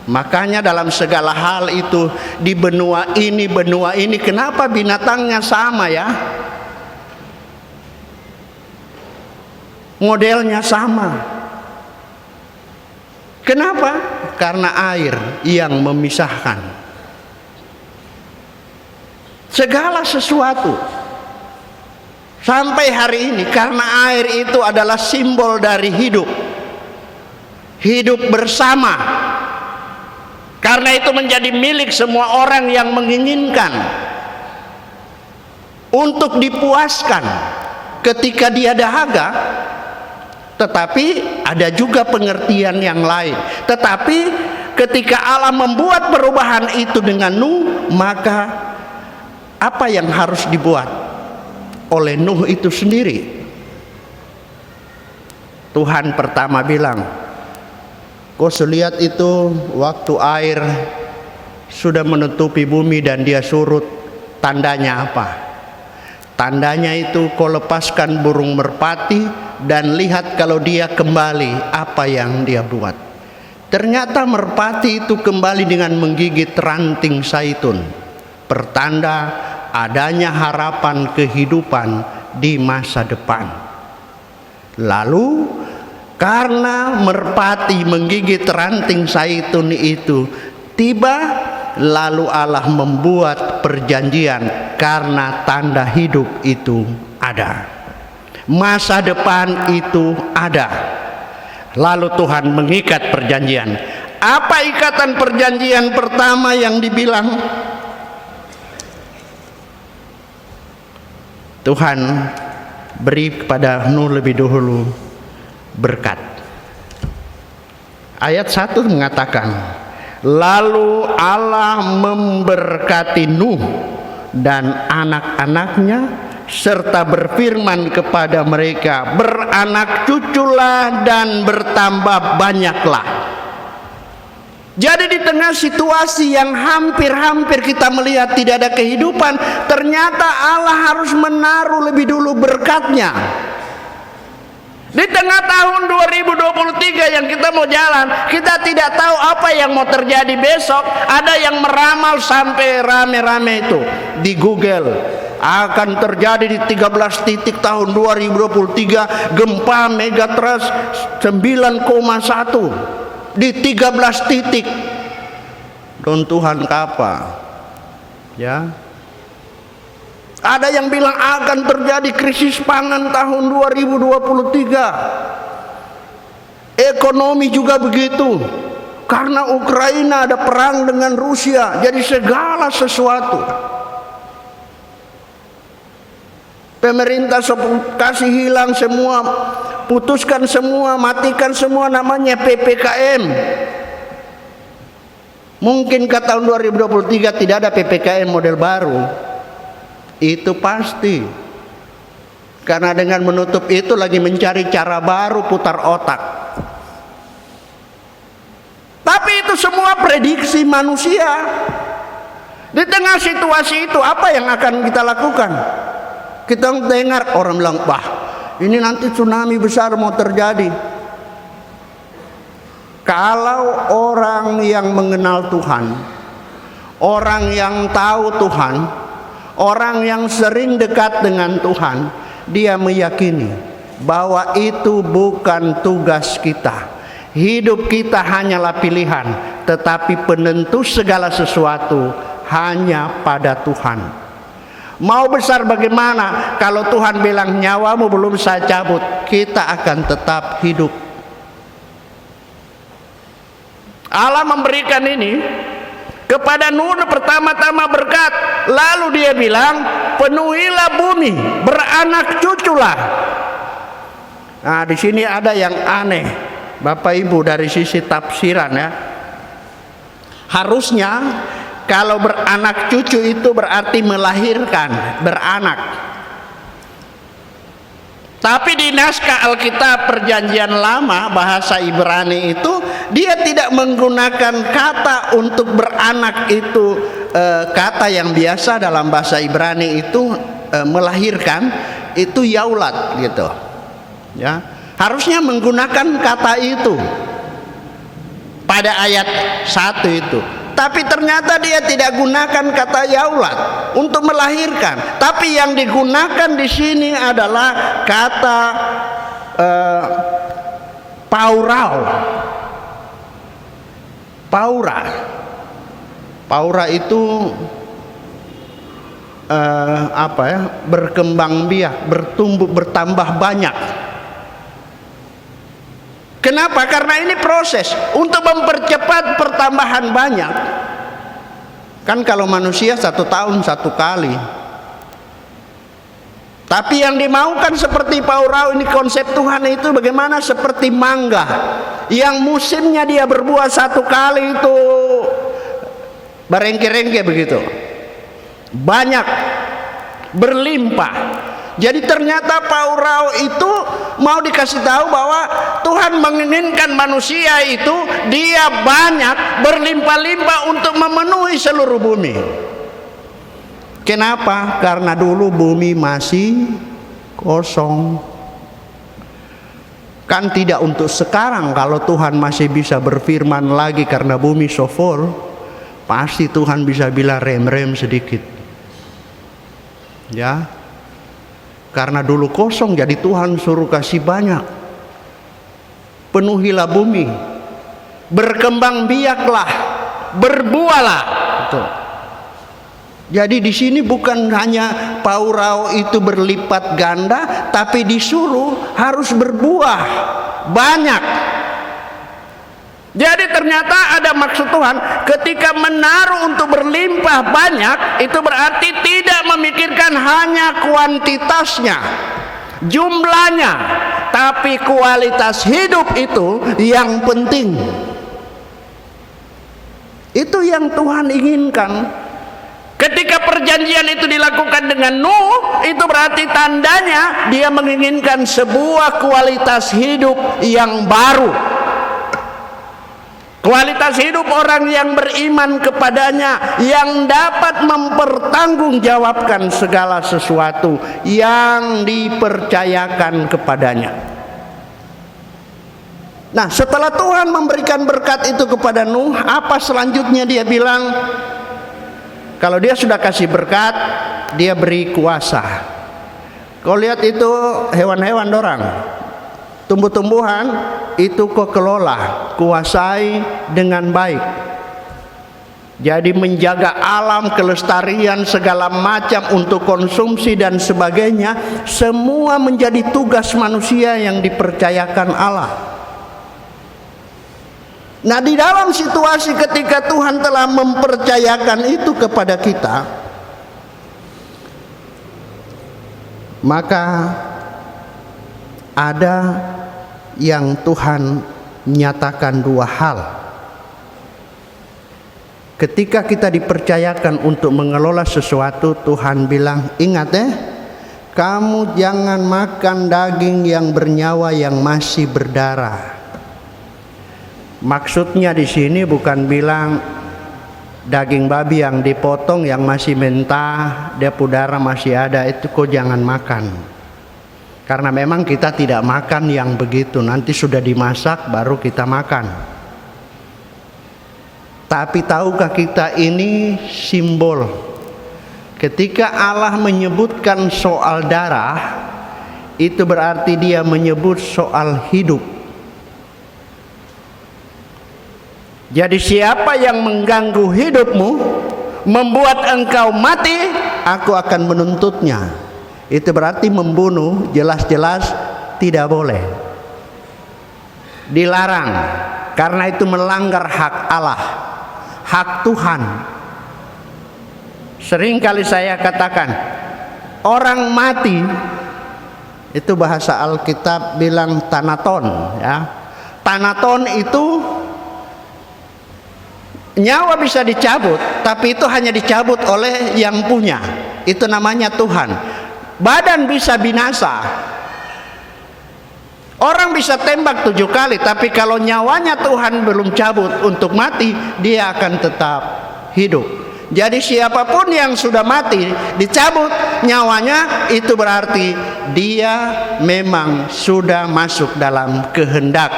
Makanya dalam segala hal itu, di benua ini, kenapa binatangnya sama ya? Modelnya sama. Kenapa? Karena air yang memisahkan segala sesuatu. Sampai hari ini, karena air itu adalah simbol dari hidup, hidup bersama. Karena itu menjadi milik semua orang yang menginginkan untuk dipuaskan ketika dia dahaga. Tetapi ada juga pengertian yang lain. Tetapi ketika Allah membuat perubahan itu dengan Nuh, maka apa yang harus dibuat oleh Nuh itu sendiri? Tuhan pertama bilang, kau lihat itu waktu air sudah menutupi bumi dan dia surut, tandanya apa? Tandanya itu kau lepaskan burung merpati dan lihat kalau dia kembali apa yang dia buat. Ternyata merpati itu kembali dengan menggigit ranting zaitun, pertanda adanya harapan kehidupan di masa depan. Lalu karena merpati menggigit ranting zaitun itu tiba, lalu Allah membuat perjanjian karena tanda hidup itu ada, masa depan itu ada. Lalu Tuhan mengikat perjanjian. Apa ikatan perjanjian pertama yang dibilang? Tuhan beri kepada Nuh lebih dahulu berkat. Ayat 1 mengatakan, lalu Allah memberkati Nuh dan anak-anaknya serta berfirman kepada mereka, beranak cuculah dan bertambah banyaklah. Jadi di tengah situasi yang hampir-hampir kita melihat tidak ada kehidupan, ternyata Allah harus menaruh lebih dulu berkatnya. Di tengah tahun 2023 yang kita mau jalan, kita tidak tahu apa yang mau terjadi besok. Ada yang meramal sampai rame-rame itu di Google, akan terjadi di 13 titik tahun 2023 gempa megatrust 9,1 di 13 titik. Don Tuhan kapa? Ya. Ada yang bilang akan terjadi krisis pangan tahun 2023. Ekonomi juga begitu. Karena Ukraina ada perang dengan Rusia, jadi segala sesuatu. Pemerintah kasih hilang semua, putuskan semua, matikan semua, namanya PPKM. Mungkin ke tahun 2023 tidak ada PPKM model baru. Itu pasti. Karena dengan menutup itu lagi mencari cara baru, putar otak. Tapi itu semua prediksi manusia. Di tengah situasi itu apa yang akan kita lakukan? Kita dengar orang bilang, wah ini nanti tsunami besar mau terjadi. Kalau orang yang mengenal Tuhan, orang yang tahu Tuhan, orang yang sering dekat dengan Tuhan, dia meyakini bahwa itu bukan tugas kita. Hidup kita hanyalah pilihan, tetapi penentu segala sesuatu hanya pada Tuhan. Mau besar bagaimana, kalau Tuhan bilang nyawamu belum saya cabut, kita akan tetap hidup. Allah memberikan ini kepada Nuh pertama-tama berkat, lalu dia bilang penuhilah bumi, beranak cuculah. Nah, di sini ada yang aneh, Bapak Ibu, dari sisi tafsiran ya. Harusnya kalau beranak cucu itu berarti melahirkan, beranak. Tapi di naskah Alkitab Perjanjian Lama bahasa Ibrani itu dia tidak menggunakan kata untuk beranak itu, kata yang biasa dalam bahasa Ibrani itu melahirkan itu yaulat gitu. Ya, harusnya menggunakan kata itu pada ayat 1 itu. Tapi ternyata dia tidak gunakan kata yaulat untuk melahirkan. Tapi yang digunakan di sini adalah kata paurau. Paura itu apa ya? Berkembang biak, bertumbuh, bertambah banyak. Kenapa? Karena ini proses untuk mempercepat pertambahan banyak. Kan kalau manusia 1 tahun 1 kali. Tapi yang dimaukan seperti paurau ini, konsep Tuhan itu bagaimana? Seperti mangga yang musimnya dia berbuah 1 kali itu berengke-rengke begitu. Banyak, berlimpah. Jadi ternyata paurau itu mau dikasih tahu bahwa Tuhan menginginkan manusia itu dia banyak, berlimpah-limpah untuk memenuhi seluruh bumi. Kenapa? Karena dulu bumi masih kosong. Kan tidak untuk sekarang. Kalau Tuhan masih bisa berfirman lagi karena bumi so full, pasti Tuhan bisa bilang rem-rem sedikit. Ya. Karena dulu kosong, jadi Tuhan suruh kasih banyak. Penuhilah bumi, berkembang biaklah, berbuahlah. Betul. Jadi di sini bukan hanya paurau itu berlipat ganda, tapi disuruh harus berbuah banyak. Jadi ternyata ada maksud Tuhan ketika menaruh untuk berlimpah banyak, itu berarti tidak memikirkan hanya kuantitasnya, jumlahnya, tapi kualitas hidup itu yang penting. Itu yang Tuhan inginkan. Ketika perjanjian itu dilakukan dengan Nuh, itu berarti tandanya dia menginginkan sebuah kualitas hidup yang baru. Kualitas hidup orang yang beriman kepadanya, yang dapat mempertanggungjawabkan segala sesuatu yang dipercayakan kepadanya. Nah, setelah Tuhan memberikan berkat itu kepada Nuh, apa selanjutnya dia bilang? Kalau dia sudah kasih berkat, dia beri kuasa. Kau lihat itu hewan-hewan dorang, tumbuh-tumbuhan itu kau kelola, kuasai dengan baik. Jadi menjaga alam, kelestarian segala macam untuk konsumsi dan sebagainya, semua menjadi tugas manusia yang dipercayakan Allah. Nah, di dalam situasi ketika Tuhan telah mempercayakan itu kepada kita, maka ada yang Tuhan nyatakan dua hal. Ketika kita dipercayakan untuk mengelola sesuatu, Tuhan bilang, ingat kamu jangan makan daging yang bernyawa yang masih berdarah. Maksudnya di sini bukan bilang daging babi yang dipotong yang masih mentah, dia darah masih ada, itu kau jangan makan. Karena memang kita tidak makan yang begitu, nanti sudah dimasak baru kita makan. Tapi tahukah kita ini simbol? Ketika Allah menyebutkan soal darah, itu berarti dia menyebut soal hidup. Jadi siapa yang mengganggu hidupmu, membuat engkau mati, aku akan menuntutnya. Itu berarti membunuh, jelas-jelas tidak boleh, dilarang, karena itu melanggar hak Allah, hak Tuhan. Sering kali saya katakan, orang mati itu bahasa Alkitab bilang tanaton, ya. Tanaton itu nyawa bisa dicabut, tapi itu hanya dicabut oleh yang punya. Itu namanya Tuhan. Badan bisa binasa. Orang bisa tembak 7 kali, tapi kalau nyawanya Tuhan belum cabut untuk mati, dia akan tetap hidup. Jadi siapapun yang sudah mati, dicabut nyawanya, itu berarti dia memang sudah masuk dalam kehendak,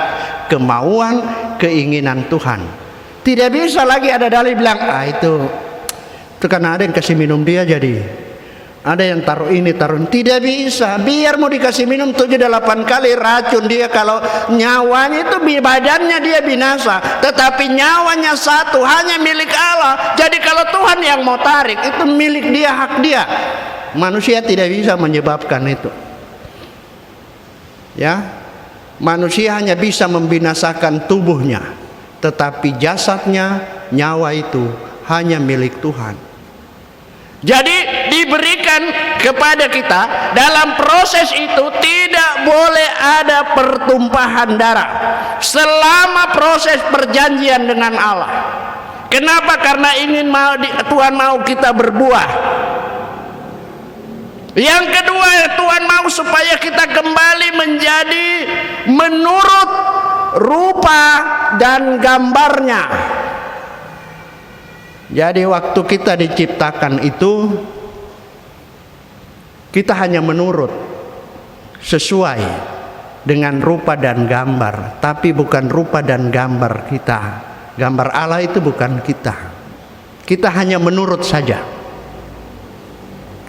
kemauan, keinginan Tuhan. Tidak bisa lagi ada dalil bilang, itu karena ada yang kasih minum dia jadi, ada yang taruh ini, taruh ini. Tidak bisa. Biar mau dikasih minum 7-8 kali racun, dia kalau nyawanya itu badannya dia binasa, tetapi nyawanya satu, hanya milik Allah. Jadi kalau Tuhan yang mau tarik, itu milik dia, hak dia. Manusia tidak bisa menyebabkan itu. Ya, manusia hanya bisa membinasakan tubuhnya, tetapi jasadnya, nyawa itu hanya milik Tuhan. Jadi diberikan kepada kita, dalam proses itu tidak boleh ada pertumpahan darah selama proses perjanjian dengan Allah. Kenapa? Karena Tuhan mau kita berbuah. Yang kedua, Tuhan mau supaya kita kembali menjadi menurut rupa dan gambarnya. Jadi waktu kita diciptakan itu, kita hanya menurut, sesuai dengan rupa dan gambar, tapi bukan rupa dan gambar kita. Gambar Allah itu bukan kita. Kita hanya menurut saja.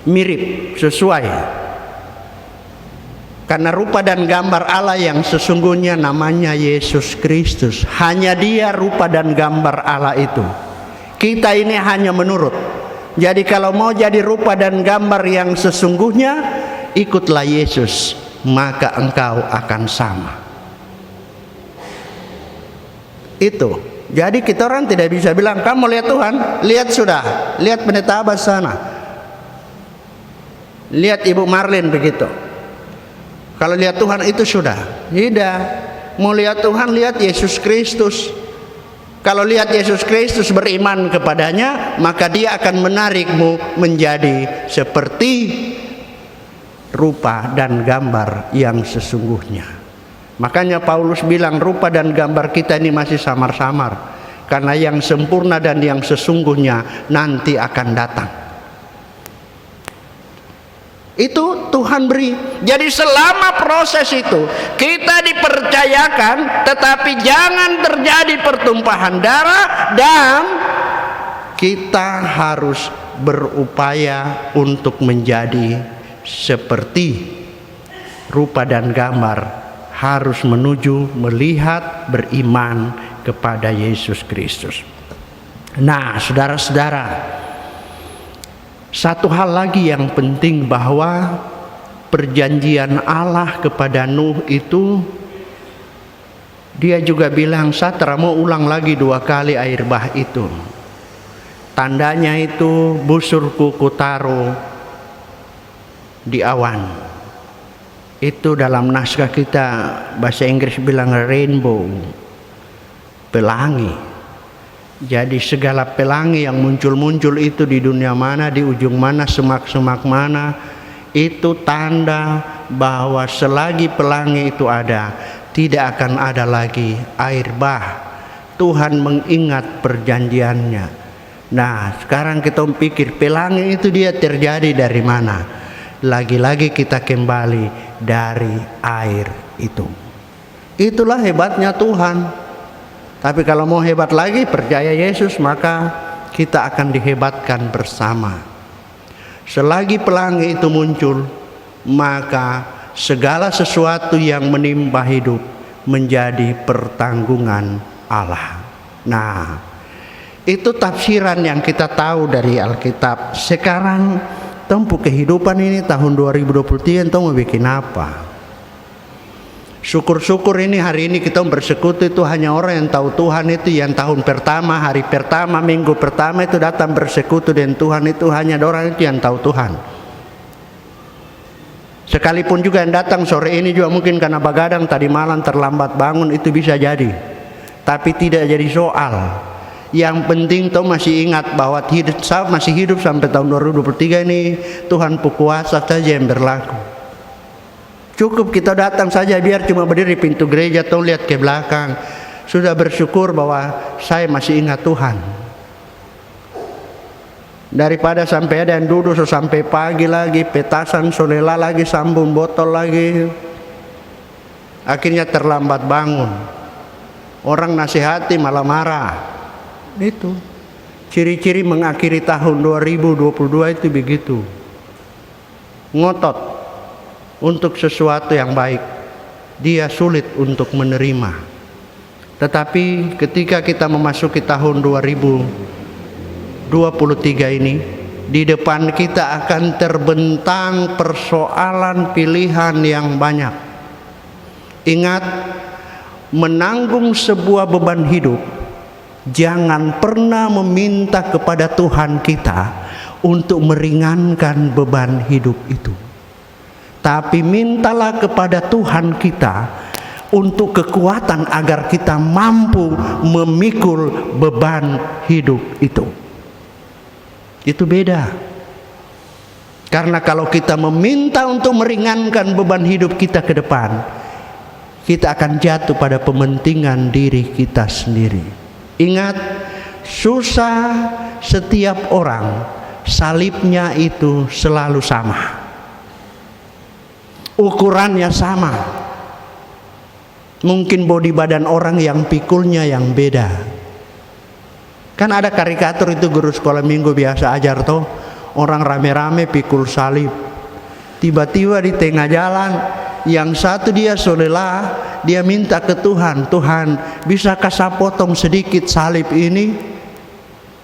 mirip, sesuai. Karena rupa dan gambar Allah yang sesungguhnya namanya Yesus Kristus. Hanya Dia rupa dan gambar Allah itu. Kita ini hanya menurut. Jadi kalau mau jadi rupa dan gambar yang sesungguhnya, ikutlah Yesus, maka engkau akan sama. Itu. Jadi kita orang tidak bisa bilang, kamu lihat Tuhan, lihat sudah, lihat pendeta Abbas sana, lihat Ibu Marlin begitu. Kalau lihat Tuhan itu sudah. Tidak. Mau lihat Tuhan, lihat Yesus Kristus. Kalau lihat Yesus Kristus, beriman kepadanya, maka Dia akan menarikmu menjadi seperti rupa dan gambar yang sesungguhnya. Makanya Paulus bilang rupa dan gambar kita ini masih samar-samar, karena yang sempurna dan yang sesungguhnya nanti akan datang. Itu Tuhan beri. Jadi selama proses itu kita dipercayakan, tetapi jangan terjadi pertumpahan darah, dan kita harus berupaya untuk menjadi seperti rupa dan gambar, harus menuju melihat, beriman kepada Yesus Kristus. Nah, saudara-saudara, satu hal lagi yang penting, bahwa perjanjian Allah kepada Nuh itu, Dia juga bilang, Satra mau ulang lagi 2 kali air bah itu. Tandanya itu busurku kutaruh di awan. Itu dalam naskah kita bahasa Inggris bilang rainbow, pelangi. Jadi segala pelangi yang muncul-muncul itu di dunia mana, di ujung mana, semak-semak mana, itu tanda bahwa selagi pelangi itu ada, tidak akan ada lagi air bah. Tuhan mengingat perjanjiannya. Nah, sekarang kita pikir pelangi itu dia terjadi dari mana? Lagi-lagi kita kembali dari air itu. Itulah hebatnya Tuhan. Tapi kalau mau hebat lagi, percaya Yesus, maka kita akan dihebatkan bersama. Selagi pelangi itu muncul, maka segala sesuatu yang menimpa hidup menjadi pertanggungan Allah. Nah, itu tafsiran yang kita tahu dari Alkitab. Sekarang tempuh kehidupan ini tahun 2023, entah mau bikin apa? Syukur-syukur ini hari ini kita bersekutu itu hanya orang yang tahu Tuhan, itu yang tahun pertama, hari pertama, minggu pertama itu datang bersekutu dengan Tuhan, itu hanya orang itu yang tahu Tuhan. Sekalipun juga yang datang sore ini juga mungkin karena begadang tadi malam terlambat bangun, itu bisa jadi. Tapi tidak jadi soal. Yang penting tuh masih ingat bahwa masih hidup sampai tahun 2023 ini, Tuhan pukuasa saja yang berlaku. Cukup kita datang saja, biar cuma berdiri pintu gereja atau lihat ke belakang, sudah bersyukur bahwa saya masih ingat Tuhan. Daripada sampai ada yang duduk sampai pagi lagi, petasan, solela lagi, sambung botol lagi, akhirnya terlambat bangun. Orang nasihati malah marah. Itu ciri-ciri mengakhiri tahun 2022 itu begitu. Ngotot untuk sesuatu yang baik, dia sulit untuk menerima. Tetapi ketika kita memasuki tahun 2023 ini, di depan kita akan terbentang persoalan pilihan yang banyak. Ingat, menanggung sebuah beban hidup, jangan pernah meminta kepada Tuhan kita untuk meringankan beban hidup itu. Tapi mintalah kepada Tuhan kita untuk kekuatan agar kita mampu memikul beban hidup itu. Itu beda. Karena kalau kita meminta untuk meringankan beban hidup kita ke depan, kita akan jatuh pada pementingan diri kita sendiri. Ingat, susah setiap orang, salibnya itu selalu sama. Ukurannya sama. Mungkin bodi badan orang yang pikulnya yang beda. Kan ada karikatur itu guru sekolah minggu biasa ajar toh, orang rame-rame pikul salib. Tiba-tiba di tengah jalan, yang satu dia so lelah, dia minta ke Tuhan, Tuhan bisakah saya potong sedikit salib ini?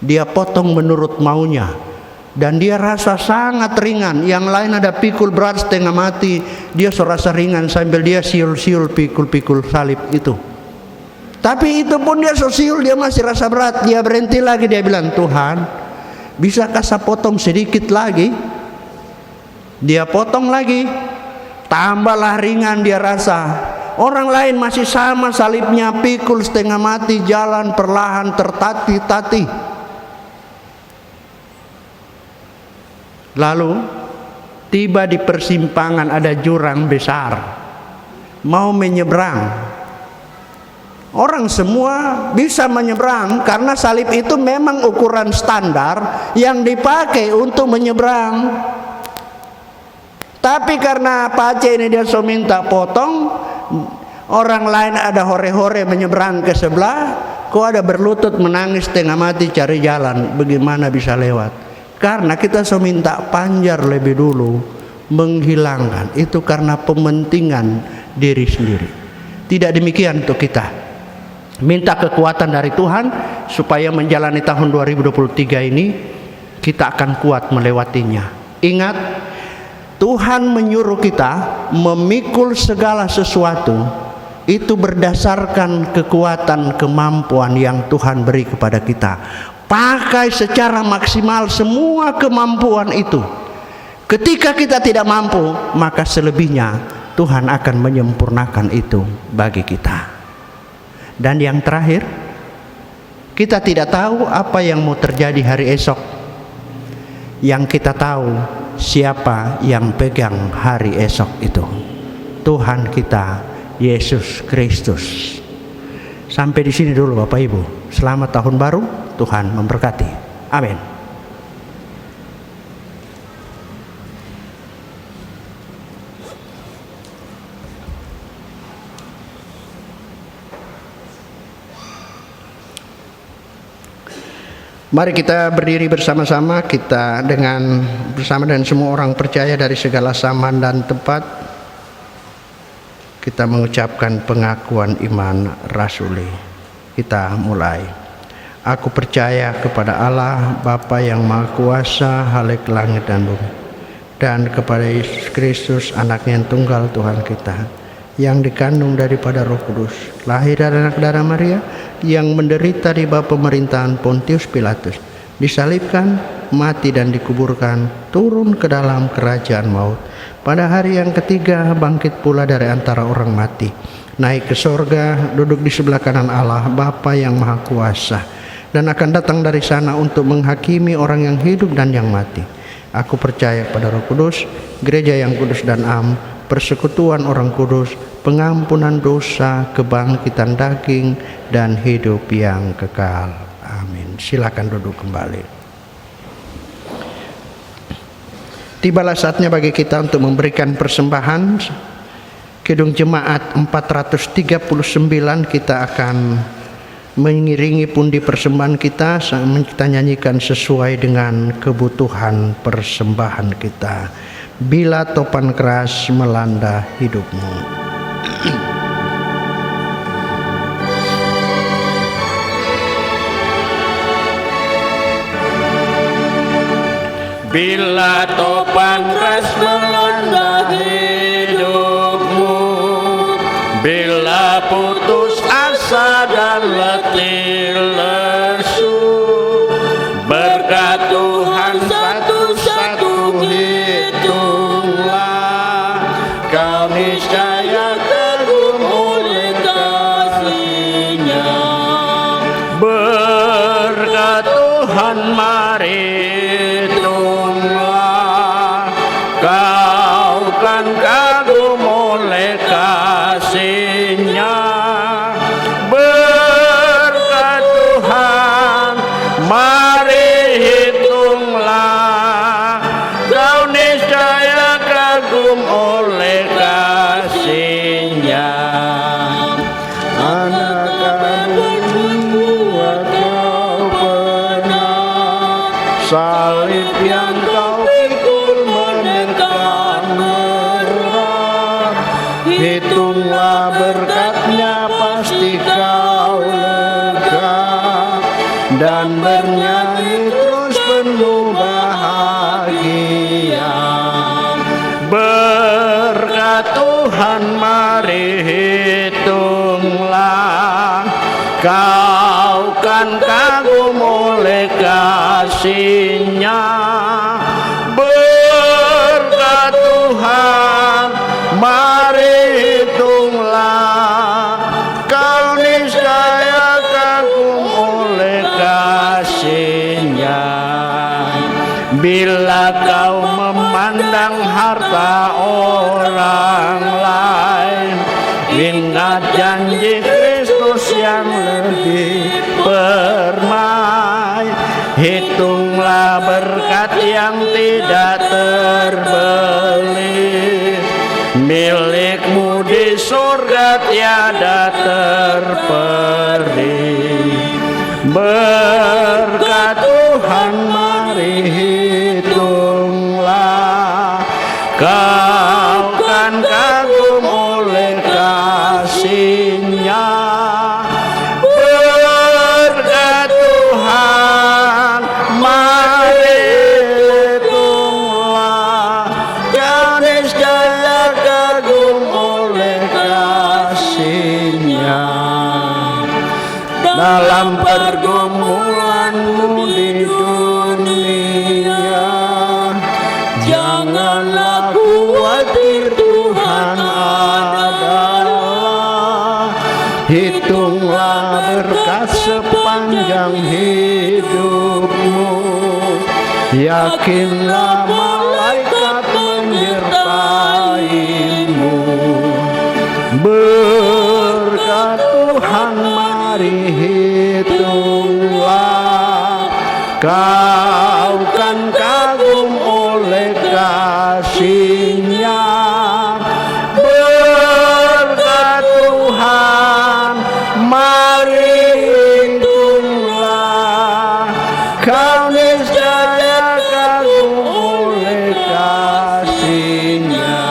Dia potong menurut maunya, dan dia rasa sangat ringan. Yang lain ada pikul berat setengah mati, dia so rasa ringan sambil dia siul-siul pikul-pikul salib itu. Tapi itu pun dia so siul, dia masih rasa berat. Dia berhenti lagi, dia bilang, Tuhan bisakah saya potong sedikit lagi? Dia potong lagi, tambahlah ringan dia rasa. Orang lain masih sama salibnya, pikul setengah mati, jalan perlahan tertatih-tatih. Lalu tiba di persimpangan, ada jurang besar, mau menyeberang. Orang semua bisa menyeberang karena salib itu memang ukuran standar yang dipakai untuk menyeberang. Tapi karena Pak Aceh ini dia so minta potong, orang lain ada hore-hore menyeberang ke sebelah, kok ada berlutut menangis setengah mati cari jalan, bagaimana bisa lewat? Karena kita so minta panjar lebih dulu, menghilangkan. Itu karena pementingan diri sendiri. Tidak demikian untuk kita. Minta kekuatan dari Tuhan supaya menjalani tahun 2023 ini kita akan kuat melewatinya. Ingat, Tuhan menyuruh kita memikul segala sesuatu itu berdasarkan kekuatan kemampuan yang Tuhan beri kepada kita. Pakai secara maksimal semua kemampuan itu. Ketika kita tidak mampu, maka selebihnya Tuhan akan menyempurnakan itu bagi kita. Dan yang terakhir, kita tidak tahu apa yang mau terjadi hari esok. Yang kita tahu, siapa yang pegang hari esok itu? Tuhan kita, Yesus Kristus. Sampai di sini dulu Bapak Ibu. Selamat tahun baru, Tuhan memberkati. Amin. Mari kita berdiri bersama-sama, kita bersama dengan semua orang percaya dari segala zaman dan tempat, kita mengucapkan pengakuan iman rasuli. Kita mulai. Aku percaya kepada Allah Bapa yang Maha Kuasa, Halik langit dan bumi, dan kepada Yesus Kristus, Anaknya yang tunggal Tuhan kita, yang dikandung daripada Roh Kudus, lahir dari anak darah Maria, yang menderita di bawah pemerintahan Pontius Pilatus, disalibkan, mati dan dikuburkan, turun ke dalam kerajaan maut. Pada hari yang ketiga bangkit pula dari antara orang mati, naik ke sorga, duduk di sebelah kanan Allah Bapa yang Maha Kuasa, dan akan datang dari sana untuk menghakimi orang yang hidup dan yang mati. Aku percaya pada Roh Kudus, gereja yang kudus dan am, persekutuan orang kudus, pengampunan dosa, kebangkitan daging, dan hidup yang kekal. Amin. Silakan duduk kembali. Tibalah saatnya bagi kita untuk memberikan persembahan. Kidung Jemaat 439 kita akan mengiringi pundi persembahan kita. Kita nyanyikan sesuai dengan kebutuhan persembahan kita. Bila topan keras melanda hidupmu. Bila topan keras melanda hidupmu, bila putus asa dan letih lesu, berkat Tuhan satu-satu hitunglah, kau niscaya kagum oleh kasih-Nya. Berkat Tuhan mari kagum oleh kasih-Nya. Berkat Tuhan mari hitunglah, kau niscaya kagum oleh kasih-Nya. Anak akan membuat kau pernah, salib yang kau Tuhan, mari hitunglah. Kau kan kagum oleh kasih-Nya. Berkat Tuhan, mari hitunglah. Kau niscaya kagum oleh kasih-Nya. Bila kau memandang harta orang lain, ingat janji Kristus yang lebih permai. Hitunglah berkat yang tidak terbeli, milikmu di surga tiada terperi. Berkat Tuhan, mari hitunglah. Kau kan kagum oleh kasih-Nya. Berkat Tuhan, mari hitunglah. Kau niscaya kagum oleh kasih-Nya. Dalam pergumulanmu di dunia, janganlah khawatir, Tuhan adalah. Hitunglah berkat sepanjang hidupmu, yakinlah malaikat menyertaimu. Berkat Tuhan, mari hitunglah. Kau kan kagum oleh kasih-Nya. Berkat Tuhan, mari hitunglah. Kau niscaya kagum oleh kasih-Nya.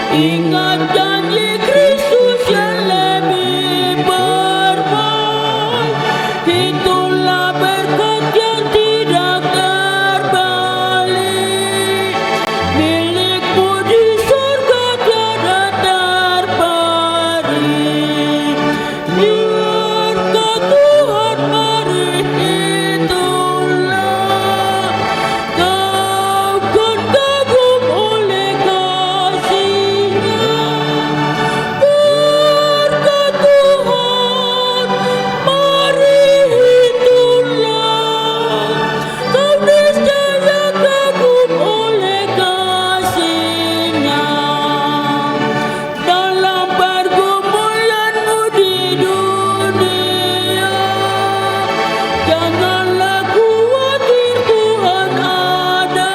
Ingat janji Kristus yang lebih berbaik, itulah berkat yang tidak terbalik. Milikmu di surga tiada terbaring. Berkat Tuhan mari itulah, kau kan kagum oleh kasih-Nya. Berkat Tuhan mari itulah, kau niscaya kagum oleh kasih-Nya. Dalam pergumulanmu di dunia, janganlah khawatir, Tuhan adalah.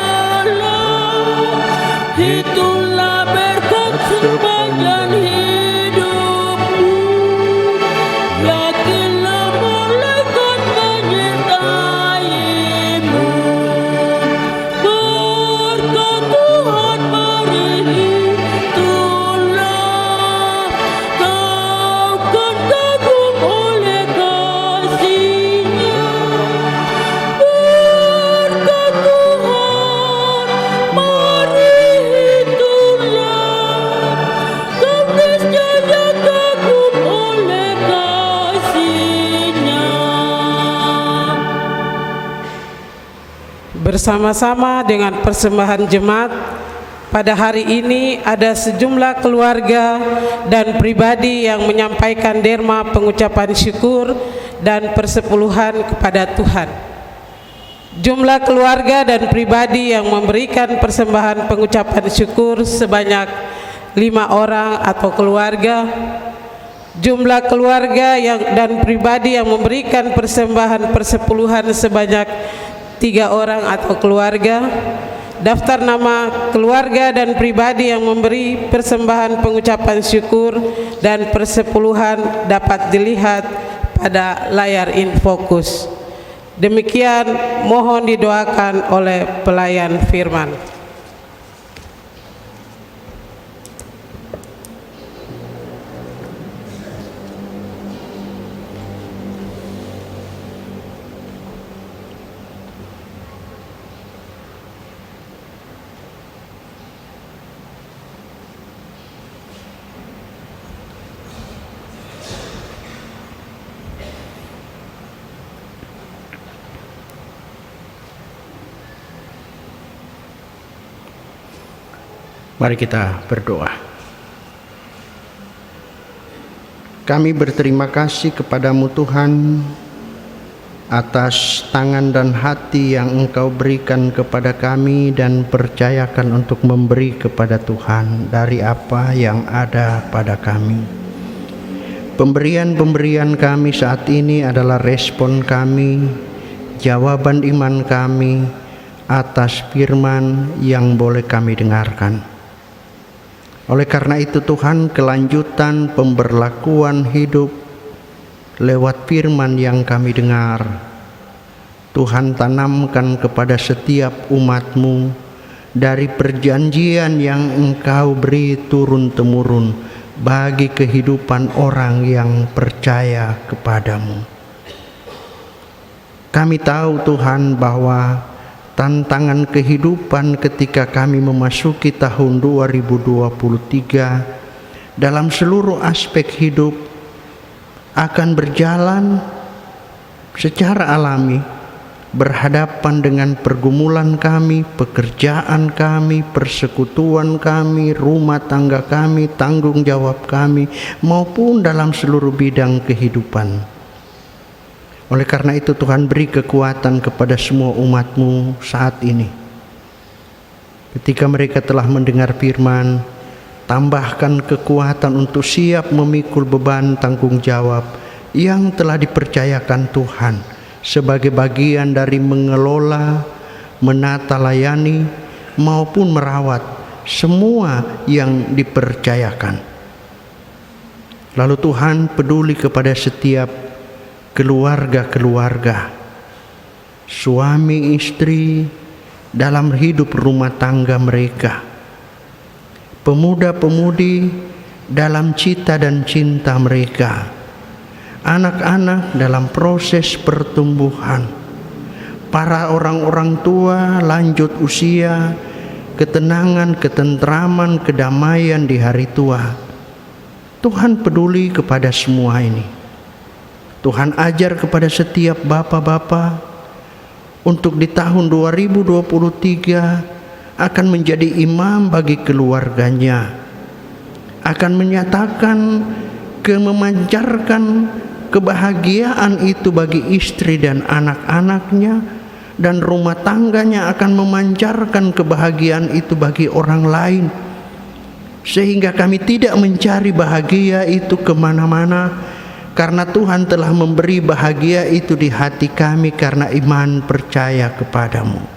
Itulah berkat sepanjang hidupmu. Yakinlah malaikat menyertaimu. Berkat Tuhan mari itulah, kau kan kagum oleh kasih-Nya. Berkat Tuhan mari itulah, kau niscaya kagum oleh kasih-Nya. Bersama-sama dengan persembahan jemaat, pada hari ini ada sejumlah keluarga dan pribadi yang menyampaikan derma pengucapan syukur dan persepuluhan kepada Tuhan. Jumlah keluarga dan pribadi yang memberikan persembahan pengucapan syukur sebanyak 5 orang atau keluarga. Jumlah keluarga dan pribadi yang memberikan persembahan persepuluhan sebanyak 3 orang atau keluarga. Daftar nama keluarga dan pribadi yang memberi persembahan pengucapan syukur dan persepuluhan dapat dilihat pada layar infocus. Demikian mohon didoakan oleh pelayan firman. Mari kita berdoa. Kami berterima kasih kepadamu Tuhan atas tangan dan hati yang Engkau berikan kepada kami dan percayakan untuk memberi kepada Tuhan dari apa yang ada pada kami. Pemberian-pemberian kami saat ini adalah respon kami, jawaban iman kami atas firman yang boleh kami dengarkan. Oleh karena itu Tuhan, kelanjutan pemberlakuan hidup lewat firman yang kami dengar, Tuhan tanamkan kepada setiap umat-Mu dari perjanjian yang Engkau beri turun-temurun bagi kehidupan orang yang percaya kepadamu. Kami tahu Tuhan bahwa tantangan kehidupan ketika kami memasuki tahun 2023 dalam seluruh aspek hidup akan berjalan secara alami, berhadapan dengan pergumulan kami, pekerjaan kami, persekutuan kami, rumah tangga kami, tanggung jawab kami, maupun dalam seluruh bidang kehidupan. Oleh karena itu Tuhan, beri kekuatan kepada semua umat-Mu saat ini. Ketika mereka telah mendengar firman, tambahkan kekuatan untuk siap memikul beban tanggung jawab yang telah dipercayakan Tuhan sebagai bagian dari mengelola, menata, layani, maupun merawat semua yang dipercayakan. Lalu Tuhan peduli kepada setiap keluarga-keluarga, suami istri dalam hidup rumah tangga mereka. pemuda-pemudi dalam cita dan cinta mereka, anak-anak dalam proses pertumbuhan, para orang-orang tua lanjut usia, ketenangan, ketentraman, kedamaian di hari tua. Tuhan peduli kepada semua ini. Tuhan ajar kepada setiap bapak-bapak untuk di tahun 2023 akan menjadi imam bagi keluarganya, akan menyatakan memancarkan kebahagiaan itu bagi istri dan anak-anaknya, dan rumah tangganya akan memancarkan kebahagiaan itu bagi orang lain, sehingga kami tidak mencari bahagia itu kemana-mana, karena Tuhan telah memberi bahagia itu di hati kami karena iman percaya kepadamu.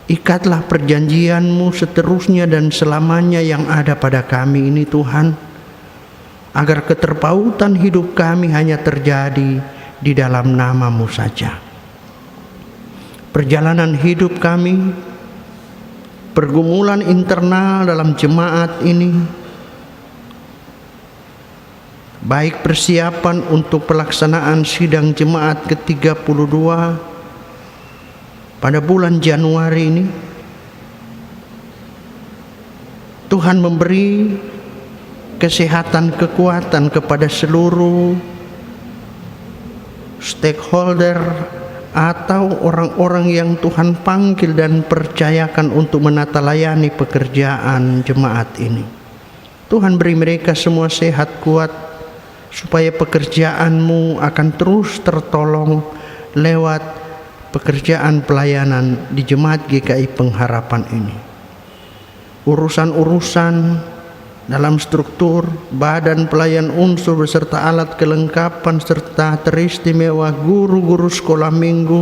Ikatlah perjanjianmu seterusnya dan selamanya yang ada pada kami ini Tuhan, agar keterpautan hidup kami hanya terjadi di dalam nama-Mu saja. Perjalanan hidup kami, pergumulan internal dalam jemaat ini, baik persiapan untuk pelaksanaan sidang jemaat ke-32 pada bulan Januari ini, Tuhan memberi kesehatan, kekuatan kepada seluruh stakeholder atau orang-orang yang Tuhan panggil dan percayakan untuk menata layani pekerjaan jemaat ini. Tuhan beri mereka semua sehat, kuat, supaya pekerjaan-Mu akan terus tertolong lewat pekerjaan pelayanan di Jemaat GKI Pengharapan ini. Urusan-urusan dalam struktur, badan pelayan unsur beserta alat kelengkapan serta teristimewa guru-guru sekolah minggu,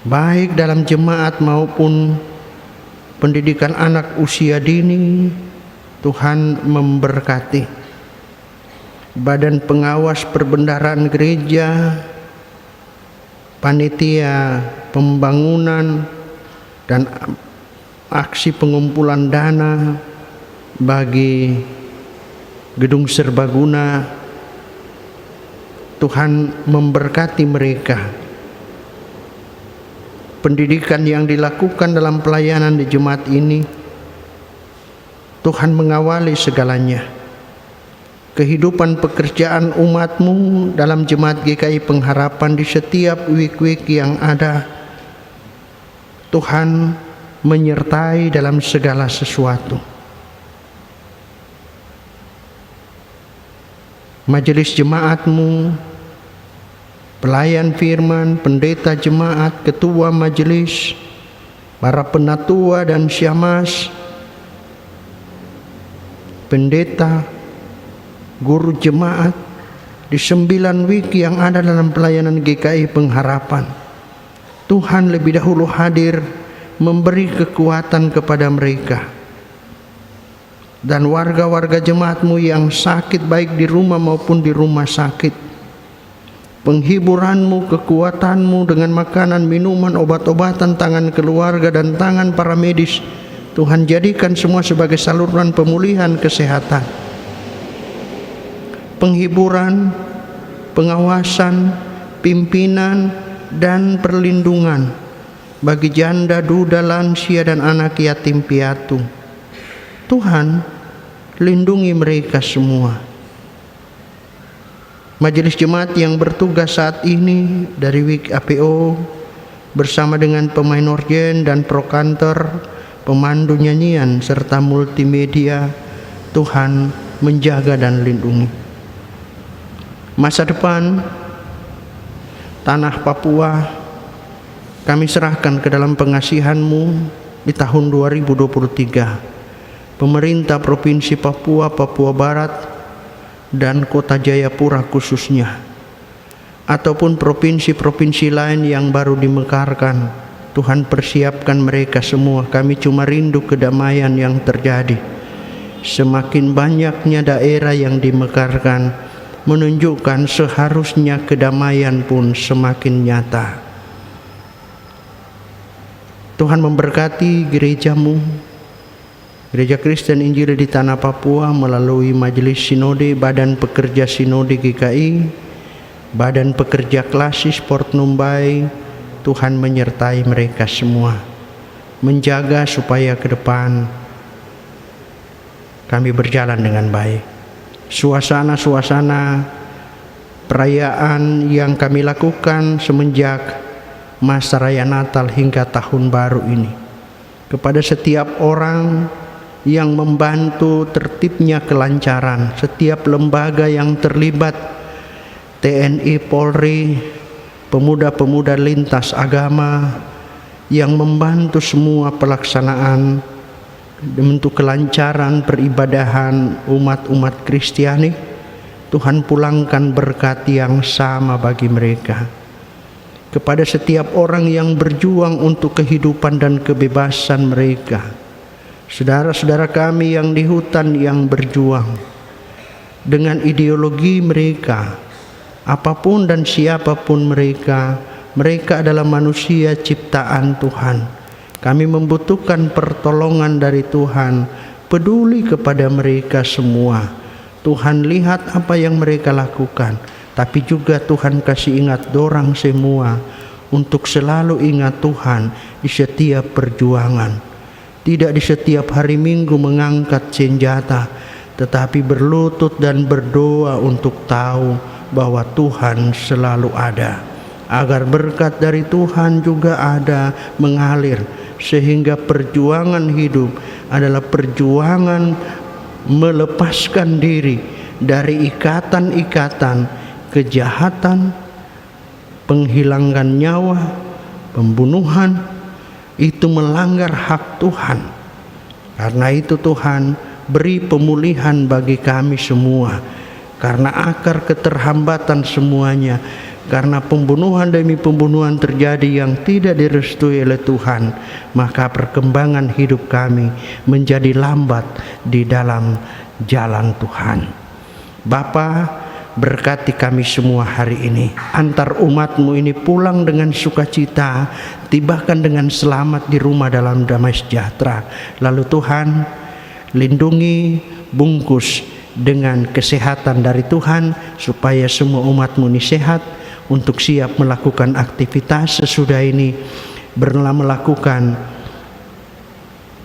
baik dalam jemaat maupun pendidikan anak usia dini, Tuhan memberkati. Badan pengawas perbendaharaan gereja, panitia pembangunan dan aksi pengumpulan dana bagi gedung serbaguna, Tuhan memberkati mereka. Pendidikan yang dilakukan dalam pelayanan di jemaat ini, Tuhan mengawali segalanya. Kehidupan pekerjaan umat-Mu dalam Jemaat GKI Pengharapan di setiap week-week yang ada, Tuhan menyertai dalam segala sesuatu. Majelis jemaat-Mu, pelayan firman, pendeta jemaat, ketua majelis, para penatua dan syamas, pendeta, guru jemaat di 9 week yang ada dalam pelayanan GKI Pengharapan, Tuhan lebih dahulu hadir memberi kekuatan kepada mereka. Dan warga-warga jemaat-Mu yang sakit baik di rumah maupun di rumah sakit, penghiburan-Mu, kekuatan-Mu dengan makanan, minuman, obat-obatan, tangan keluarga dan tangan para medis, Tuhan jadikan semua sebagai saluran pemulihan kesehatan, penghiburan, pengawasan, pimpinan, dan perlindungan bagi janda, duda, lansia, dan anak yatim piatu. Tuhan, lindungi mereka semua. Majelis jemaat yang bertugas saat ini dari WIK APO bersama dengan pemain orgen dan prokantor, pemandu nyanyian serta multimedia, Tuhan menjaga dan lindungi. Masa depan tanah Papua kami serahkan ke dalam pengasihan-Mu di tahun 2023. Pemerintah Provinsi Papua, Papua Barat, dan Kota Jayapura khususnya, ataupun provinsi-provinsi lain yang baru dimekarkan, Tuhan persiapkan mereka semua. Kami cuma rindu kedamaian yang terjadi. Semakin banyaknya daerah yang dimekarkan menunjukkan seharusnya kedamaian pun semakin nyata. Tuhan memberkati gerejamu, Gereja Kristen Injil di Tanah Papua melalui Majelis Sinode, Badan Pekerja Sinode GKI, Badan Pekerja Klasis Port Numbai. Tuhan menyertai mereka semua, menjaga supaya ke depan kami berjalan dengan baik. Suasana-suasana perayaan yang kami lakukan semenjak masa raya Natal hingga tahun baru ini, kepada setiap orang yang membantu tertibnya kelancaran, setiap lembaga yang terlibat, TNI, Polri, pemuda-pemuda lintas agama yang membantu semua pelaksanaan untuk kelancaran peribadahan umat-umat Kristiani. Tuhan pulangkan berkat yang sama bagi mereka. Kepada setiap orang yang berjuang untuk kehidupan dan kebebasan mereka, saudara-saudara kami yang di hutan yang berjuang dengan ideologi mereka, apapun dan siapapun mereka, mereka adalah manusia ciptaan Tuhan. Kami membutuhkan pertolongan dari Tuhan. Peduli kepada mereka semua. Tuhan lihat apa yang mereka lakukan, tapi juga Tuhan kasih ingat dorang semua untuk selalu ingat Tuhan di setiap perjuangan. Tidak di setiap hari Minggu mengangkat senjata, tetapi berlutut dan berdoa untuk tahu bahwa Tuhan selalu ada, agar berkat dari Tuhan juga ada mengalir, sehingga perjuangan hidup adalah perjuangan melepaskan diri dari ikatan-ikatan kejahatan, penghilangan nyawa, pembunuhan. Itu melanggar hak Tuhan. Karena itu Tuhan beri pemulihan bagi kami semua, karena akar keterhambatan semuanya, karena pembunuhan demi pembunuhan terjadi yang tidak direstui oleh Tuhan, maka perkembangan hidup kami menjadi lambat di dalam jalan Tuhan. Bapa, berkati kami semua hari ini. Antar umatmu ini pulang dengan sukacita, tibakan dengan selamat di rumah dalam damai sejahtera. Lalu Tuhan lindungi, bungkus dengan kesehatan dari Tuhan, supaya semua umatmu ini sehat untuk siap melakukan aktivitas sesudah ini, melakukan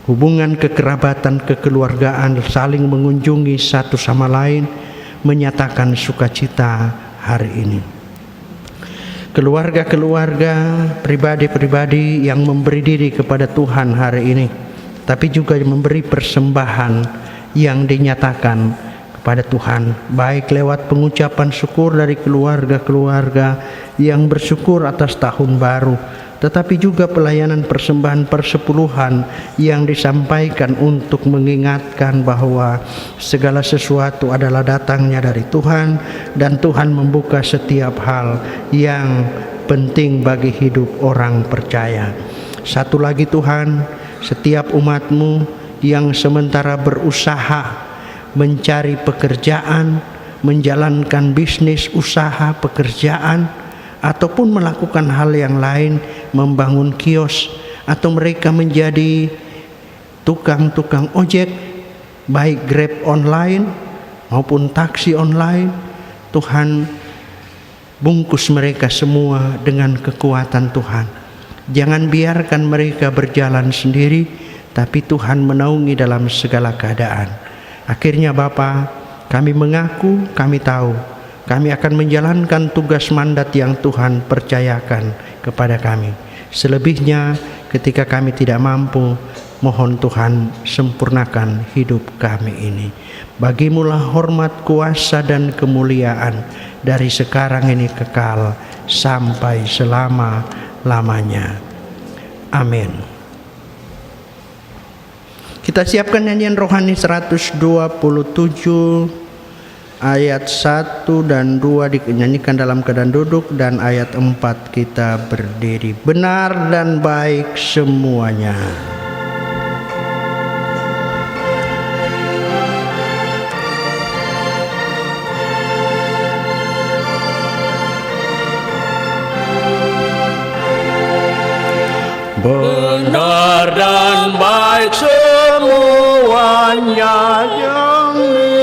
hubungan kekerabatan, kekeluargaan, saling mengunjungi satu sama lain, menyatakan sukacita hari ini. Keluarga-keluarga, pribadi-pribadi yang memberi diri kepada Tuhan hari ini, tapi juga memberi persembahan yang dinyatakan kepada Tuhan, baik lewat pengucapan syukur dari keluarga-keluarga yang bersyukur atas tahun baru, tetapi juga pelayanan persembahan persepuluhan yang disampaikan untuk mengingatkan bahwa segala sesuatu adalah datangnya dari Tuhan, dan Tuhan membuka setiap hal yang penting bagi hidup orang percaya. Satu lagi Tuhan, setiap umatmu yang sementara berusaha mencari pekerjaan, menjalankan bisnis, usaha, pekerjaan, ataupun melakukan hal yang lain, membangun kios, atau mereka menjadi tukang-tukang ojek, baik Grab online maupun taksi online. Tuhan bungkus mereka semua dengan kekuatan Tuhan. Jangan biarkan mereka berjalan sendiri, tapi Tuhan menaungi dalam segala keadaan. Akhirnya Bapa, kami mengaku, kami tahu kami akan menjalankan tugas mandat yang Tuhan percayakan kepada kami. Selebihnya ketika kami tidak mampu, mohon Tuhan sempurnakan hidup kami ini. Bagimulah hormat, kuasa, dan kemuliaan dari sekarang ini kekal sampai selama-lamanya. Amin. Kita siapkan nyanyian rohani 127 ayat 1 dan 2 dinyanyikan dalam keadaan duduk, dan ayat 4 kita berdiri. Benar dan baik semuanya. Benar benar dan baik semuanya yang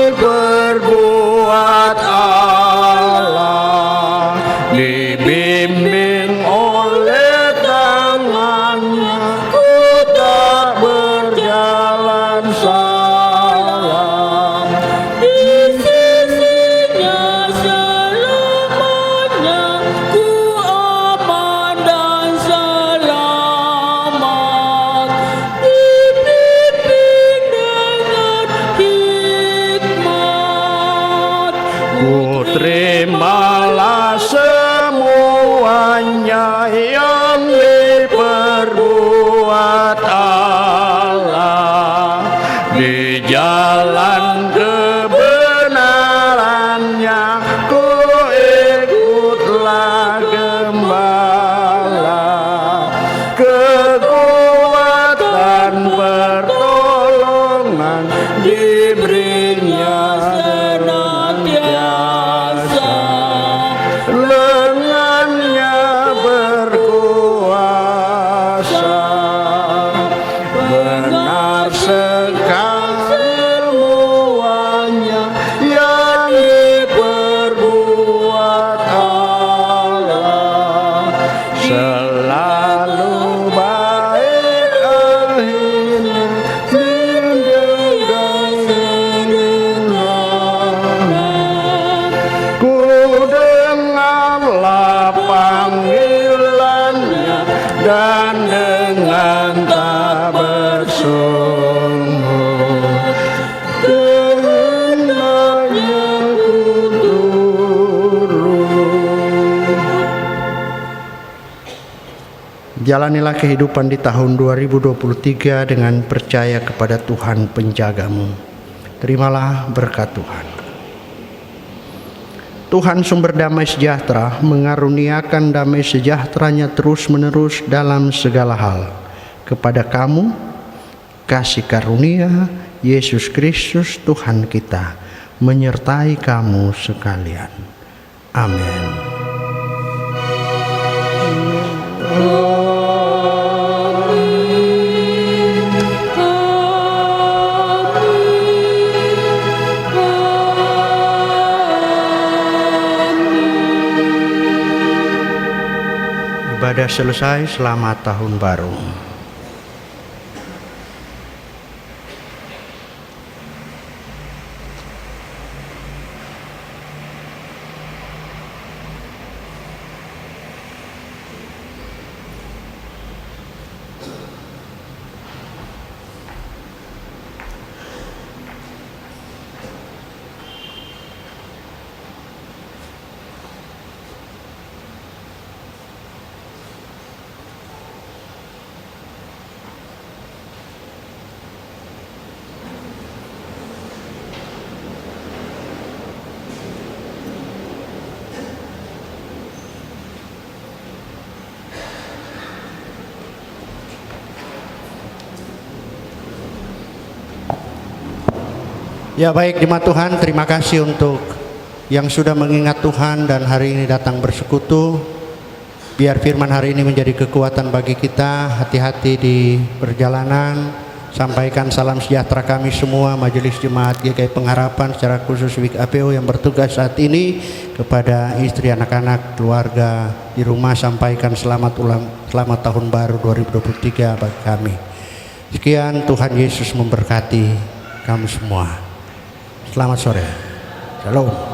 diperbuat Allah, dibimbing oleh tangannya, ku tak berjalan salah. Di sisinya selamanya ku aman dan selamat, dibimbing dengan hikmat. Ku terimalah semuanya yang diperbuat Allah, di jalan kebenarannya ku ikutlah gembala. Kekuatan pertolongan diberinya senantiasa, lengannya berkuasa. Benar sekali semuanya yang diperbuat Allah, selalu baik akhirnya ku dengarlah panggilannya dan dengan tak bersungguh kehendaknya ku turun. Jalanilah kehidupan di tahun 2023 dengan percaya kepada Tuhan penjagamu. Terimalah berkat Tuhan. Tuhan sumber damai sejahtera mengaruniakan damai sejahteranya terus-menerus dalam segala hal. Kepada kamu, kasih karunia Yesus Kristus Tuhan kita menyertai kamu sekalian. Amin. Ibadah selesai, selamat tahun baru. Ya baik jemaat Tuhan, terima kasih untuk yang sudah mengingat Tuhan dan hari ini datang bersekutu. Biar firman hari ini menjadi kekuatan bagi kita. Hati-hati di perjalanan. Sampaikan salam sejahtera kami semua Majelis Jemaat GKI Pengharapan, secara khusus WIK APO yang bertugas saat ini. Kepada istri, anak-anak, keluarga di rumah, sampaikan selamat tahun baru 2023 bagi kami. Sekian, Tuhan Yesus memberkati kamu semua. Selamat sore. Shalom.